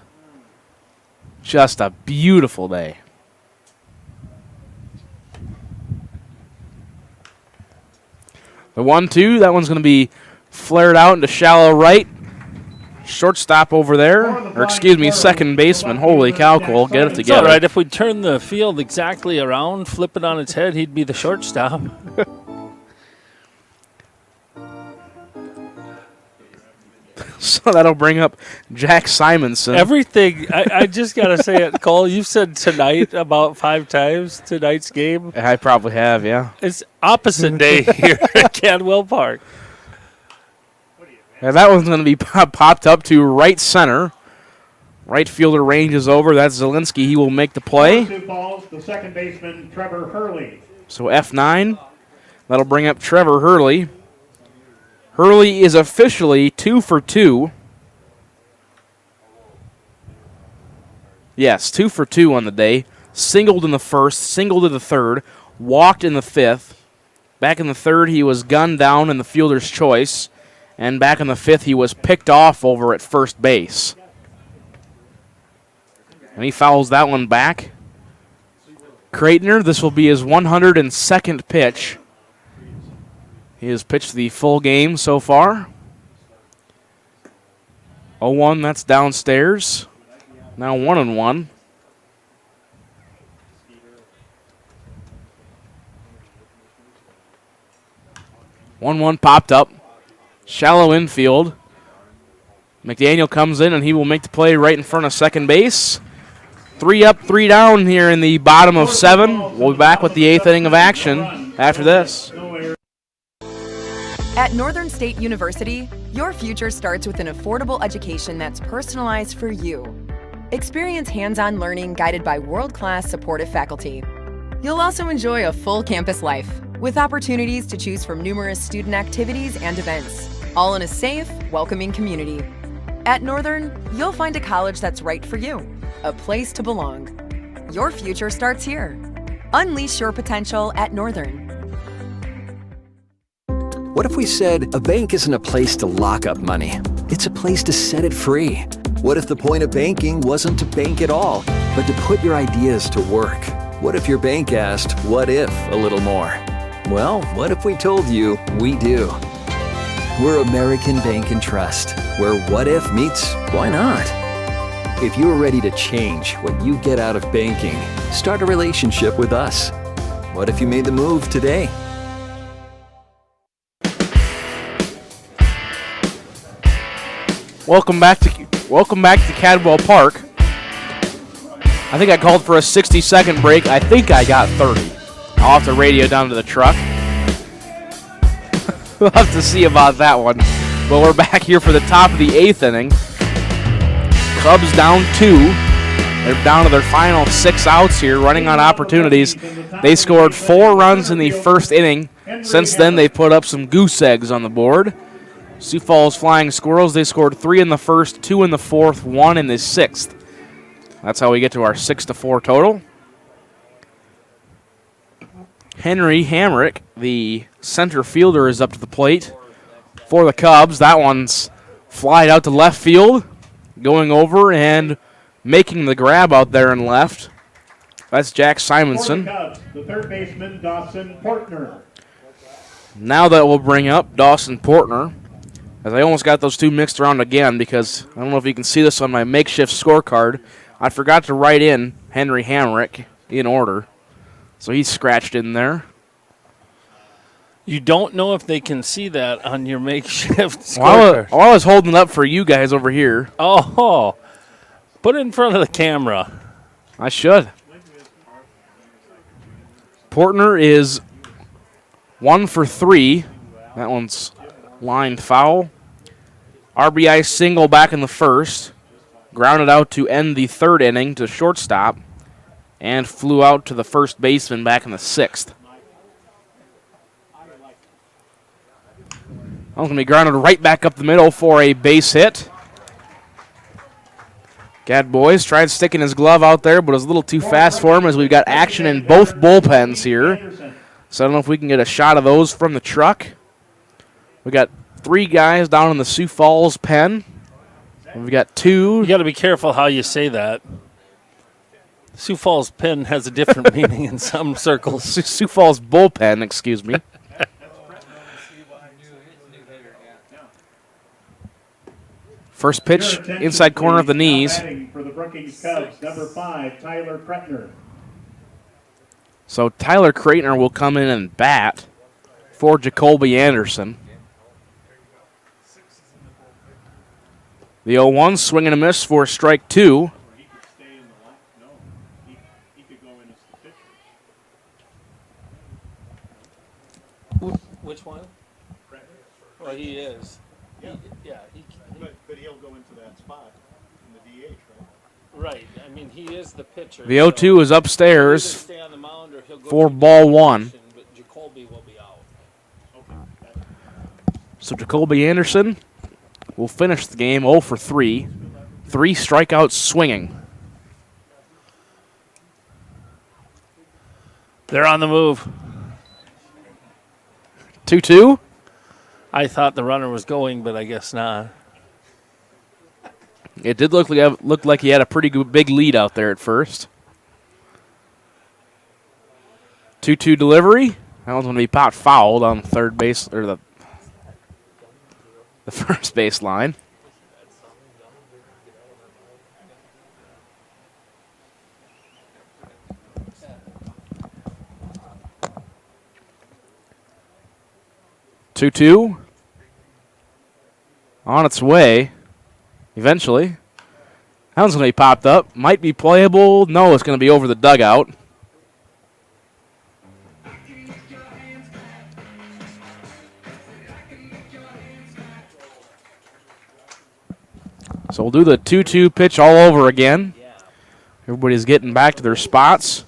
just a beautiful day. The 1-2, that one's going to be flared out into shallow right. Shortstop over there, or excuse me, second baseman. Holy cow, Cole, get it It's together. all right. If we turn the field exactly around, flip it on its head, he'd be the shortstop. So that'll bring up Jack Simonson. Everything, I just got to say it, Cole, you've said tonight about 5 times, tonight's game. I probably have, yeah. It's opposite day here at Cadwell Park. And that one's going to be popped up to right center. Right fielder ranges over. That's Zielinski. He will make the play. 2 balls, the second baseman, Trevor Hurley. So F9. That'll bring up Trevor Hurley. Hurley is officially 2 for 2. Yes, 2 for 2 on the day. Singled in the first, singled in the third, walked in the fifth. Back in the third, he was gunned down in the fielder's choice. And back in the fifth, he was picked off over at first base. And he fouls that one back. Kreitner, this will be his 102nd pitch. He has pitched the full game so far. 0-1, that's downstairs. Now 1-1. One popped up. Shallow infield. McDaniel comes in and he will make the play right in front of second base. 3 up, 3 down here in the bottom of 7. We'll be back with the 8th inning of action after this. At Northern State University, your future starts with an affordable education that's personalized for you. Experience hands-on learning guided by world-class supportive faculty. You'll also enjoy a full campus life with opportunities to choose from numerous student activities and events, all in a safe, welcoming community. At Northern, you'll find a college that's right for you, a place to belong. Your future starts here. Unleash your potential at Northern. What if we said a bank isn't a place to lock up money? It's a place to set it free. What if the point of banking wasn't to bank at all, but to put your ideas to work? What if your bank asked, what if, a little more? Well, what if we told you we do? We're American Bank and Trust, where what if meets why not? If you're ready to change what you get out of banking, start a relationship with us. What if you made the move today? Welcome back to Cadwell Park. I think I called for a 60-second break. I think I got 30. I'll have to radio down to the truck. We'll have to see about that one. But we're back here for the top of the 8th inning. Cubs down 2. They're down to their final 6 outs here, running on opportunities. They scored 4 runs in the first inning. Since then, they've put up some goose eggs on the board. Sioux Falls Flying Squirrels, they scored 3 in the first, 2 in the fourth, 1 in the 6th. That's how we get to our 6-4 total. Henry Hamrick, the center fielder, is up to the plate for the Cubs. That one's flied out to left field, going over and making the grab out there in left. That's Jack Simonson. For the Cubs, the third baseman, Dawson Portner. Now that will bring up Dawson Portner. As I almost got those two mixed around again because I don't know if you can see this on my makeshift scorecard. I forgot to write in Henry Hamrick in order. So he's scratched in there. You don't know if they can see that on your makeshift scorecard. Well, I was holding it up for you guys over here. Oh, put it in front of the camera. I should. Portner is 1 for 3. That one's lined foul. RBI single back in the first. Grounded out to end the 3rd inning to shortstop. And flew out to the first baseman back in the 6th. That was going to be grounded right back up the middle for a base hit. Gad Boys tried sticking his glove out there, but it was a little too fast for him as we've got action in both bullpens here. So I don't know if we can get a shot of those from the truck. We got 3 guys down in the Sioux Falls pen. And we got 2. You got to be careful how you say that. Sioux Falls pen has a different meaning in some circles. Sioux Falls bullpen, excuse me. First pitch, inside corner of the knees. For the Brookings Cubs, number 5, Tyler Kretner. So Tyler Kreitner will come in and bat for Jacoby Anderson. The 0-1, swing and a miss for strike 2. Which one? Well, he is. Yeah. But he'll go into that spot in the DH, right? Right. I mean, he is the pitcher. The 0-2 is upstairs for ball 1. But Jacoby will be out. So Jacoby Anderson will finish the game 0 for 3. 3 strikeouts swinging. They're on the move. 2-2. I thought the runner was going, but I guess not. It did look like he had a pretty good, big lead out there at first. 2-2 delivery. That one's going to be popped fouled on third base, or the first base line. Two on its way. Eventually, that one's going to be popped up. Might be playable. No, it's going to be over the dugout. So we'll do the 2-2 pitch all over again. Everybody's getting back to their spots.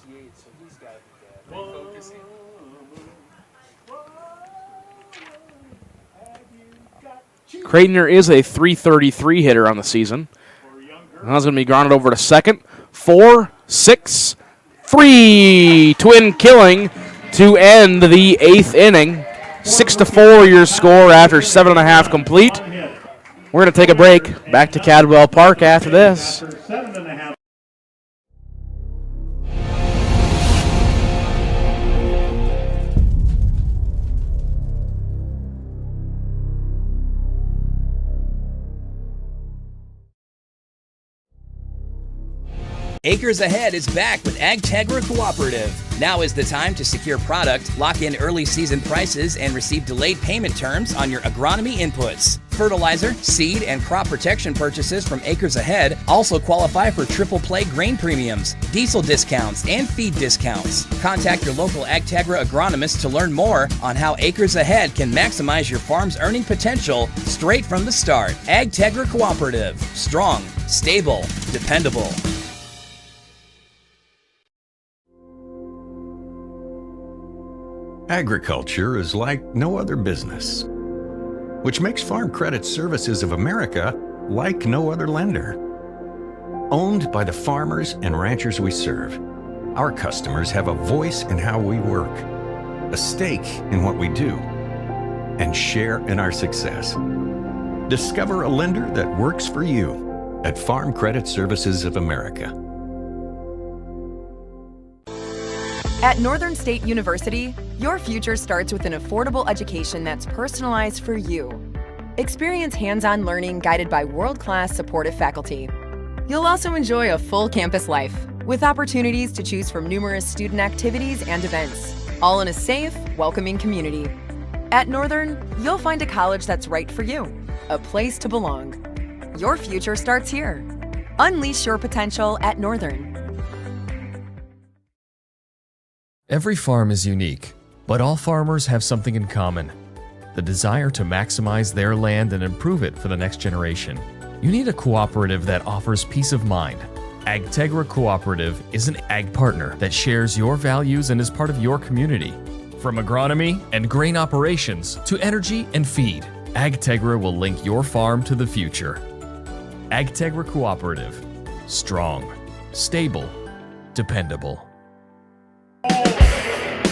Kreitner is a .333 hitter on the season. Now it's going to be grounded over to second. 4-6-3. Twin killing to end the 8th inning. 6-4 your score after 7.5 complete. We're going to take a break. Back to Cadwell Park after this. Acres Ahead is back with AgTegra Cooperative. Now is the time to secure product, lock in early season prices, and receive delayed payment terms on your agronomy inputs. Fertilizer, seed, and crop protection purchases from Acres Ahead also qualify for triple play grain premiums, diesel discounts, and feed discounts. Contact your local AgTegra agronomist to learn more on how Acres Ahead can maximize your farm's earning potential straight from the start. AgTegra Cooperative. Strong, stable, dependable. Agriculture is like no other business, which makes Farm Credit Services of America like no other lender. Owned by the farmers and ranchers we serve, our customers have a voice in how we work, a stake in what we do, and share in our success. Discover a lender that works for you at Farm Credit Services of America. At Northern State University, your future starts with an affordable education that's personalized for you. Experience hands-on learning guided by world-class supportive faculty. You'll also enjoy a full campus life with opportunities to choose from numerous student activities and events, all in a safe, welcoming community. At Northern, you'll find a college that's right for you, a place to belong. Your future starts here. Unleash your potential at Northern. Every farm is unique, but all farmers have something in common: the desire to maximize their land and improve it for the next generation. You need a cooperative that offers peace of mind. AgTegra Cooperative is an ag partner that shares your values and is part of your community. From agronomy and grain operations to energy and feed, AgTegra will link your farm to the future. AgTegra Cooperative. Strong, stable, dependable.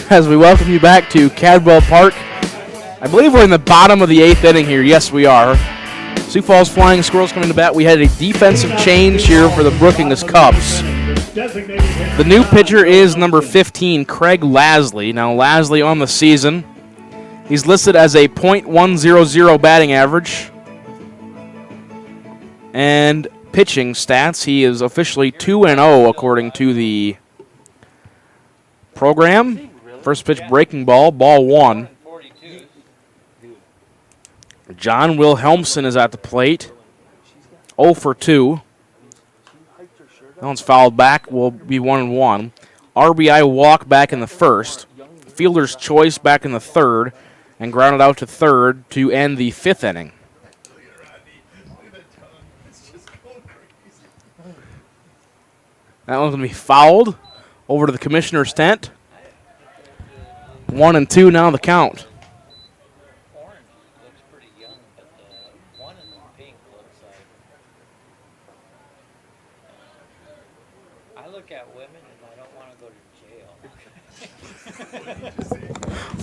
As we welcome you back to Cadwell Park. I believe we're in the bottom of the 8th inning here. Yes, we are. Sioux Falls Flying Squirrels coming to bat. We had a defensive change here for the Brookings Cubs. The new pitcher is number 15, Craig Lasley. Now, Lasley on the season, he's listed as a .100 batting average. And pitching stats, he is officially 2-0 according to the program. First pitch breaking ball, ball 1. John Wilhelmsen is at the plate. 0 for 2. That one's fouled back, will be 1-1. RBI walk back in the first. Fielder's choice back in the third. And grounded out to third to end the 5th inning. That one's going to be fouled over to the commissioner's tent. 1-2 now the count. I look at women and I don't want to go to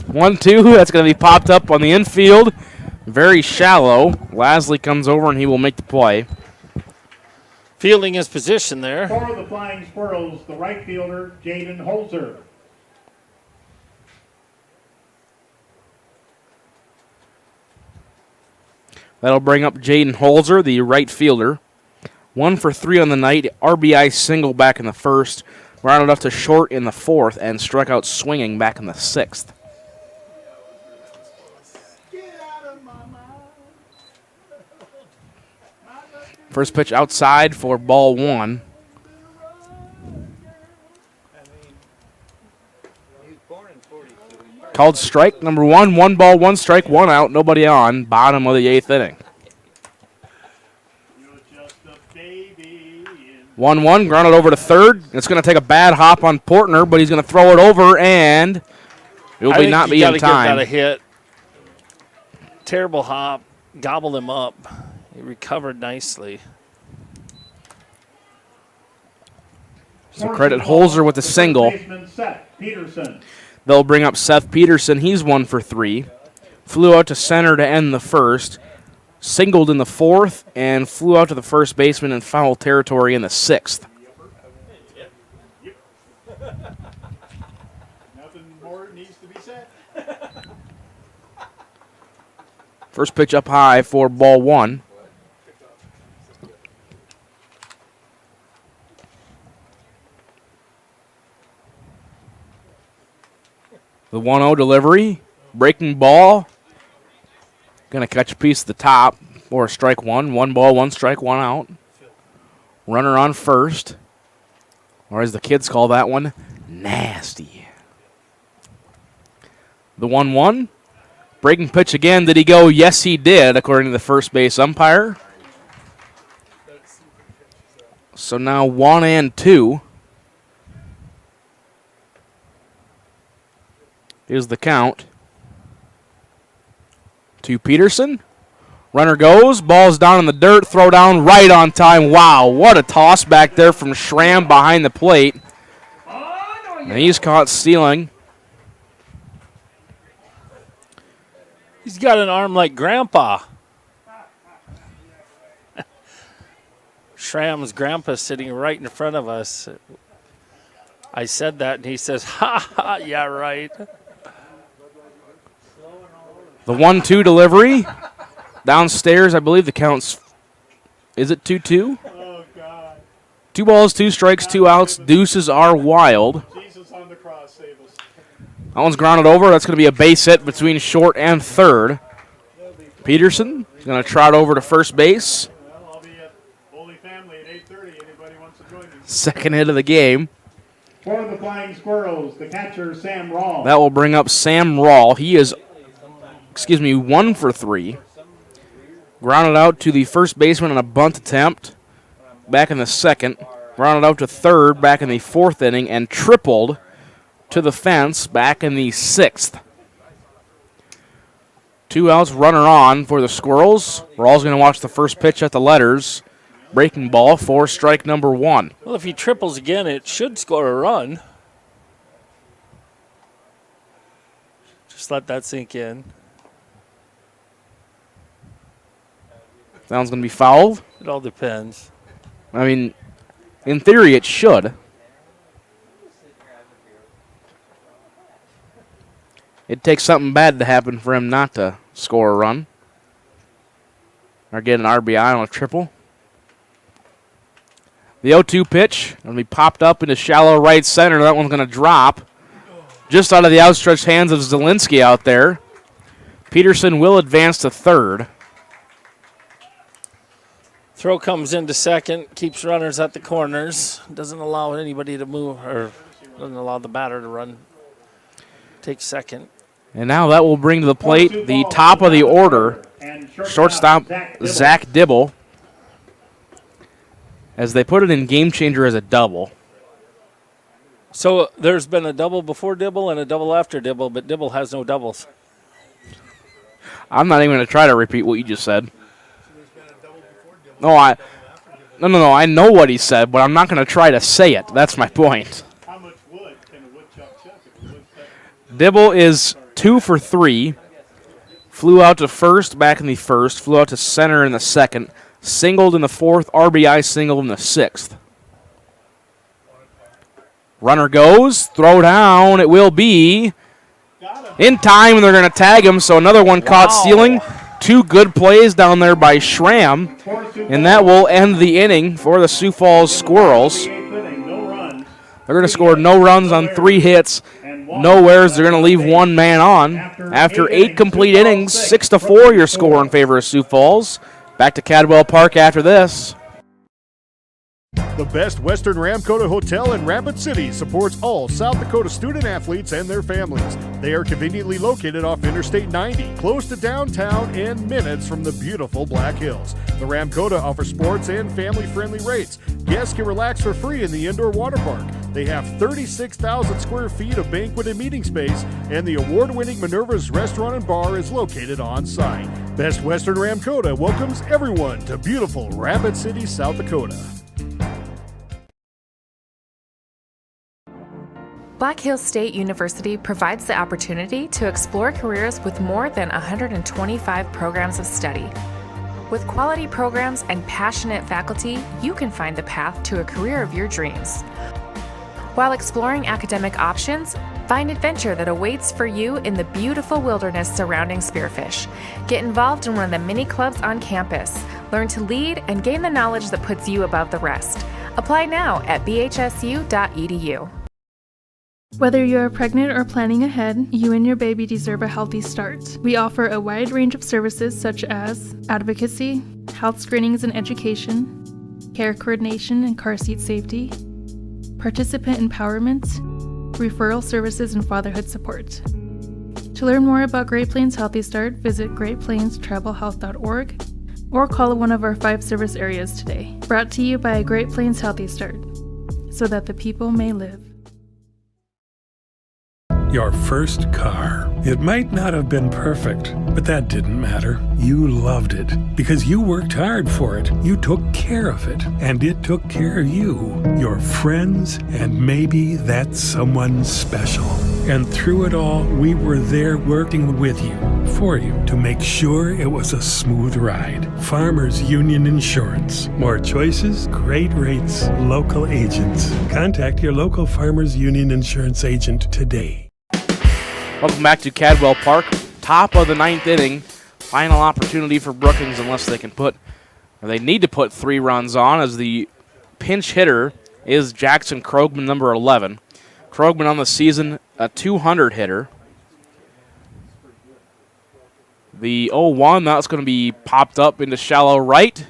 jail. 1-2, that's going to be popped up on the infield. Very shallow. Lasley comes over and he will make the play. Fielding his position there. For the Flying Squirrels, the right fielder, Jaden Holzer. That'll bring up Jaden Holzer, the right fielder. 1 for 3 on the night. RBI single back in the first. Rounded up to short in the 4th and struck out swinging back in the 6th. First pitch outside for ball 1. Called strike number 1. 1 ball, 1 strike, 1 out. Nobody on. Bottom of the 8th inning. 1-1, grounded over to third. It's going to take a bad hop on Portner, but he's going to throw it over, and it will not be in time. Give that a hit. Terrible hop. Gobbled him up. He recovered nicely. So credit Holzer with a single. They'll bring up Seth Peterson. He's 1 for 3. Flew out to center to end the first. Singled in the 4th and flew out to the first baseman in foul territory in the 6th. Nothing more needs to be said. First pitch up high for ball 1. The 1-0 delivery. Breaking ball. Going to catch a piece of the top for strike 1. 1 ball, 1 strike, 1 out. Runner on first. Or as the kids call that one, nasty. The 1-1. Breaking pitch again. Did he go? Yes, he did, according to the first base umpire. So now 1-2. Here's the count. To Peterson. Runner goes. Ball's down in the dirt. Throw down right on time. Wow, what a toss back there from Schramm behind the plate. And he's caught stealing. He's got an arm like Grandpa. Schramm's grandpa sitting right in front of us. I said that, and he says, ha, ha, yeah, right. The 1-2 delivery. Downstairs, I believe the count's, is it 2-2? Oh, God. 2 balls, 2 strikes, 2 outs. Deuces are wild. Jesus on the cross, save us. That one's grounded over. That's going to be a base hit between short and third. Peterson is going to trot over to first base. Well, I'll be at Holy Family at 8:30. Anybody wants to join me? Second hit of the game. For the Flying Squirrels, the catcher, Sam Rawl. That will bring up Sam Rawl. He is, 1 for 3. Grounded out to the first baseman on a bunt attempt back in the second. Grounded out to third back in the 4th inning and tripled to the fence back in the 6th. 2 outs, runner on for the Squirrels. Rawls going to watch the first pitch at the letters. breaking ball for strike number 1. Well, if he triples again, it should score a run. Just let that sink in. That one's going to be fouled. It all depends. I mean, in theory, it should. It takes something bad to happen for him not to score a run or get an RBI on a triple. The 0-2 pitch going to be popped up into shallow right center. That one's going to drop just out of the outstretched hands of Zielinski out there. Peterson will advance to third. Throw comes into second, keeps runners at the corners, doesn't allow anybody to move, or doesn't allow the batter to run, take second. And now that will bring to the plate the top of the order, shortstop Zach Dibble, as they put it in game changer as a double. So there's been a double before Dibble and a double after Dibble, but Dibble has no doubles. I'm not even going to try to repeat what you just said. No, I know what he said, but I'm not going to try to say it. That's my point. How much wood can a woodchuck chuck if a woodchuck? Dibble is 2 for 3. Flew out to first, back in the first. Flew out to center in the second. Singled in the fourth. RBI singled in the sixth. Runner goes. Throw down. It will be in time, and they're going to tag him. So another one caught stealing. 2 good plays down there by Schramm, and that will end the inning for the Sioux Falls Squirrels. They're going to score no runs on 3 hits, no errors. They're going to leave 1 man on. After 8 complete innings, 6-4 your score in favor of Sioux Falls. Back to Cadwell Park after this. The best Western Ramkota Hotel in Rapid City supports all South Dakota student athletes and their families. They are conveniently located off Interstate 90, close to downtown and minutes from the beautiful Black Hills. The Ramkota offers sports and family-friendly rates. Guests can relax for free in the indoor water park. They have 36,000 square feet of banquet and meeting space, and the award-winning Minerva's Restaurant and Bar is located on site. Best Western Ramkota welcomes everyone to beautiful Rapid City, South Dakota. Black Hills State University provides the opportunity to explore careers with more than 125 programs of study. With quality programs and passionate faculty, you can find the path to a career of your dreams. While exploring academic options, find adventure that awaits for you in the beautiful wilderness surrounding Spearfish. Get involved in one of the many clubs on campus. Learn to lead and gain the knowledge that puts you above the rest. Apply now at bhsu.edu. Whether you are pregnant or planning ahead, you and your baby deserve a healthy start. We offer a wide range of services such as advocacy, health screenings and education, care coordination and car seat safety, participant empowerment, referral services, and fatherhood support. To learn more about Great Plains Healthy Start, visit greatplainstravelhealth.org or call one of our 5 service areas today. Brought to you by Great Plains Healthy Start, so that the people may live. Your first car. It might not have been perfect, but that didn't matter. You loved it because you worked hard for it. You took care of it, and it took care of you, your friends, and maybe that someone special. And through it all, we were there working with you, for you, to make sure it was a smooth ride. Farmers Union Insurance. More choices, great rates, local agents. Contact your local Farmers Union Insurance agent today. Welcome back to Cadwell Park. Top of the 9th inning. Final opportunity for Brookings unless they can put, or they need to put 3 runs on, as the pinch hitter is Jackson Krogman, number 11. Krogman on the season, a 200 hitter. The 0-1, that's going to be popped up into shallow right.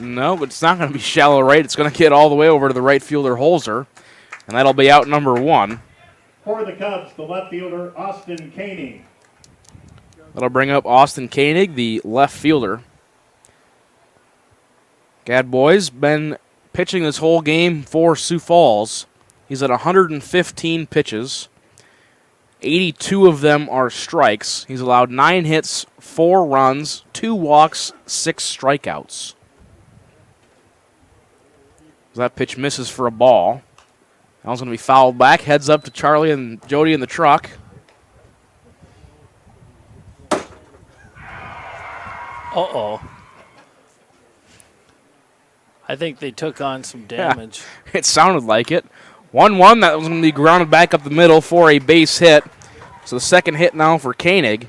No, but it's not going to be shallow right. It's going to get all the way over to the right fielder, Holzer, and that'll be out number 1. For the Cubs, the left fielder, Austin Koenig. That'll bring up Austin Koenig, the left fielder. Gadboy's been pitching this whole game for Sioux Falls. He's at 115 pitches. 82 of them are strikes. He's allowed 9 hits, 4 runs, 2 walks, 6 strikeouts. That pitch misses for a ball. That one's going to be fouled back. Heads up to Charlie and Jody in the truck. Uh-oh. I think they took on some damage. Yeah, it sounded like it. 1-1. That was going to be grounded back up the middle for a base hit. So the second hit now for Koenig.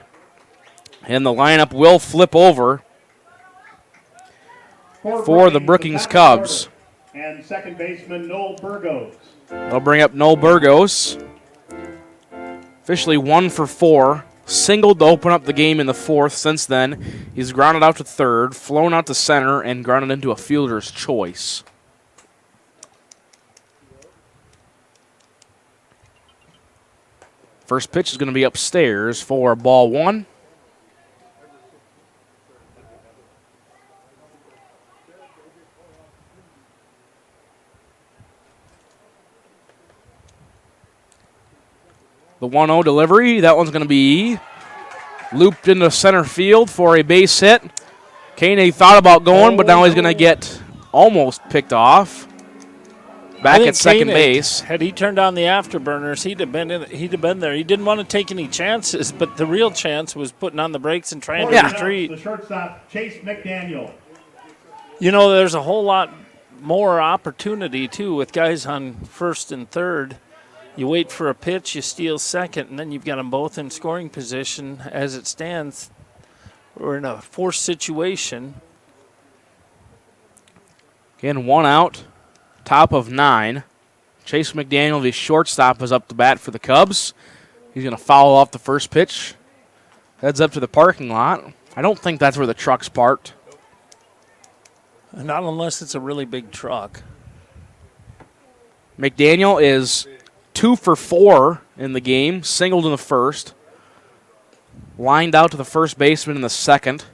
And the lineup will flip over for the Brookings Cubs. And second baseman Noel Burgos. They'll bring up Noel Burgos. Officially 1 for 4. Singled to open up the game in the fourth. Since then, he's grounded out to third, flown out to center, and grounded into a fielder's choice. First pitch is going to be upstairs for ball 1. The 1-0 delivery, that one's going to be looped into center field for a base hit. Koenig thought about going, but now he's going to get almost picked off. Back at second base. Had he turned on the afterburners, he'd have been there. He didn't want to take any chances, but the real chance was putting on the brakes and trying to retreat. The shortstop, Chase McDaniel. You know, there's a whole lot more opportunity, too, with guys on first and third. You wait for a pitch, you steal second, and then you've got them both in scoring position. As it stands, we're in a forced situation. Again, 1 out, top of 9. Chase McDaniel, the shortstop, is up to bat for the Cubs. He's going to foul off the first pitch. Heads up to the parking lot. I don't think that's where the truck's parked. Not unless it's a really big truck. McDaniel is 2 for 4 in the game, singled in the first. Lined out to the first baseman in the second.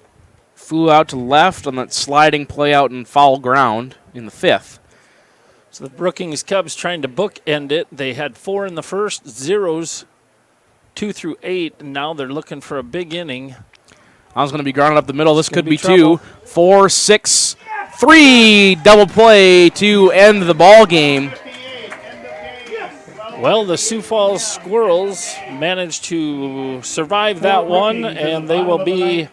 Flew out to left on that sliding play out in foul ground in the fifth. So the Brookings Cubs trying to bookend it. They had 4 in the first, zeros 2 through 8, and now they're looking for a big inning. I was going to be grounded up the middle. This could be 2, 4, 6, 3. Double play to end the ball game. Well, the Sioux Falls Squirrels managed to survive that one, and they will be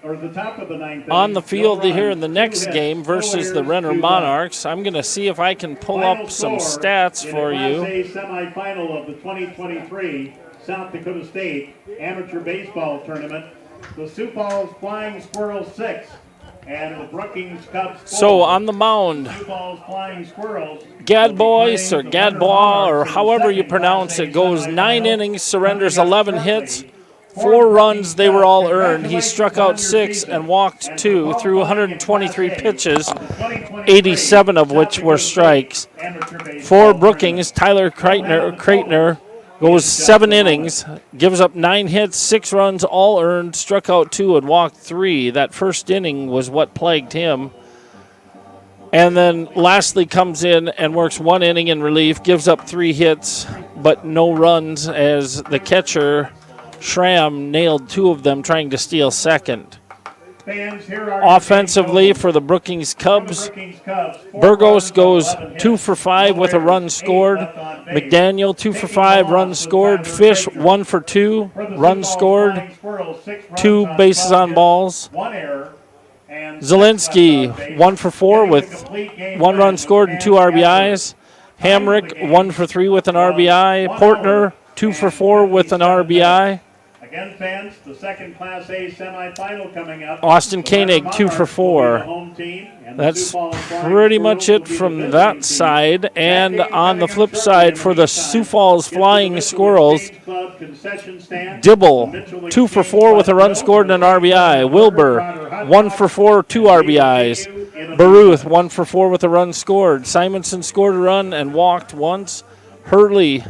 on the field here in the next game versus the Renner Monarchs. I'm going to see if I can pull up some stats for you. Semifinal of the 2023 South Dakota State Amateur Baseball Tournament. The Sioux Falls Flying Squirrels 6 and the Brookings Cubs 4. So on the mound, Sioux Falls Flying Squirrels, Gadbois or Gadbois or however you pronounce it, goes 9 innings, surrenders 11 hits, 4 runs, they were all earned. He struck out 6 and walked 2 through 123 pitches, 87 of which were strikes. For Brookings, Tyler Kreitner goes 7 innings, gives up 9 hits, 6 runs, all earned, struck out 2 and walked 3. That first inning was what plagued him. And then lastly comes in and works 1 inning in relief, gives up 3 hits, but no runs as the catcher, Schramm, nailed 2 of them trying to steal second. Offensively for the Brookings Cubs, Burgos goes 2 for 5 with a run scored. McDaniel 2 for 5, runs scored. Fish 1 for 2, runs scored. 2 bases on balls. Zielinski 1 for 4 with 1 run scored and 2 RBIs. Hamrick 1 for 3 with an RBI. Portner 2 for 4 with an RBI. Again, fans, the second Class A semifinal coming up. Austin Koenig 2 for 4. That's pretty much it from that side. And on the flip side for the Sioux Falls Flying Squirrels, Dibble 2 for 4 with a run scored and an RBI. Wilbur 1 for 4, 2 RBIs. Baruth 1 for 4 with a run scored. Simonson scored a run and walked once. Hurley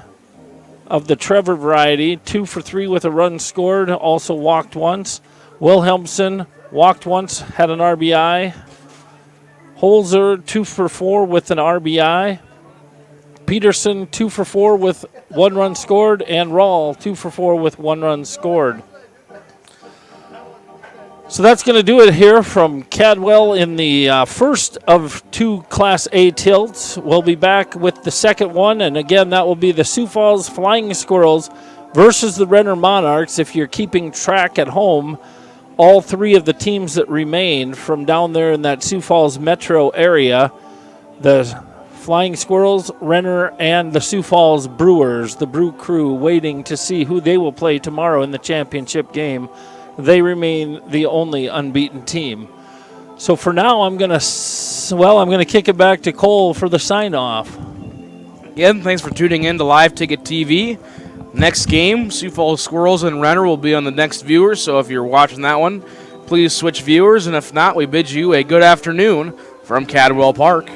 of the Trevor variety, 2 for 3 with a run scored, also walked once. Wilhelmsen walked once, had an RBI. Holzer 2 for 4 with an RBI. Peterson 2 for 4 with 1 run scored, and Rawl 2 for 4 with 1 run scored. So that's going to do it here from Cadwell in the first of 2 Class A tilts. We'll be back with the second one, and again, that will be the Sioux Falls Flying Squirrels versus the Renner Monarchs. If you're keeping track at home, all 3 of the teams that remain from down there in that Sioux Falls metro area, the Flying Squirrels, Renner, and the Sioux Falls Brewers, the Brew Crew, waiting to see who they will play tomorrow in the championship game. They remain the only unbeaten team. So for now, I'm going to kick it back to Cole for the sign-off. Again, thanks for tuning in to Live Ticket TV. Next game, Sioux Falls Squirrels and Renner will be on the next viewer, so if you're watching that one, please switch viewers, and if not, we bid you a good afternoon from Cadwell Park.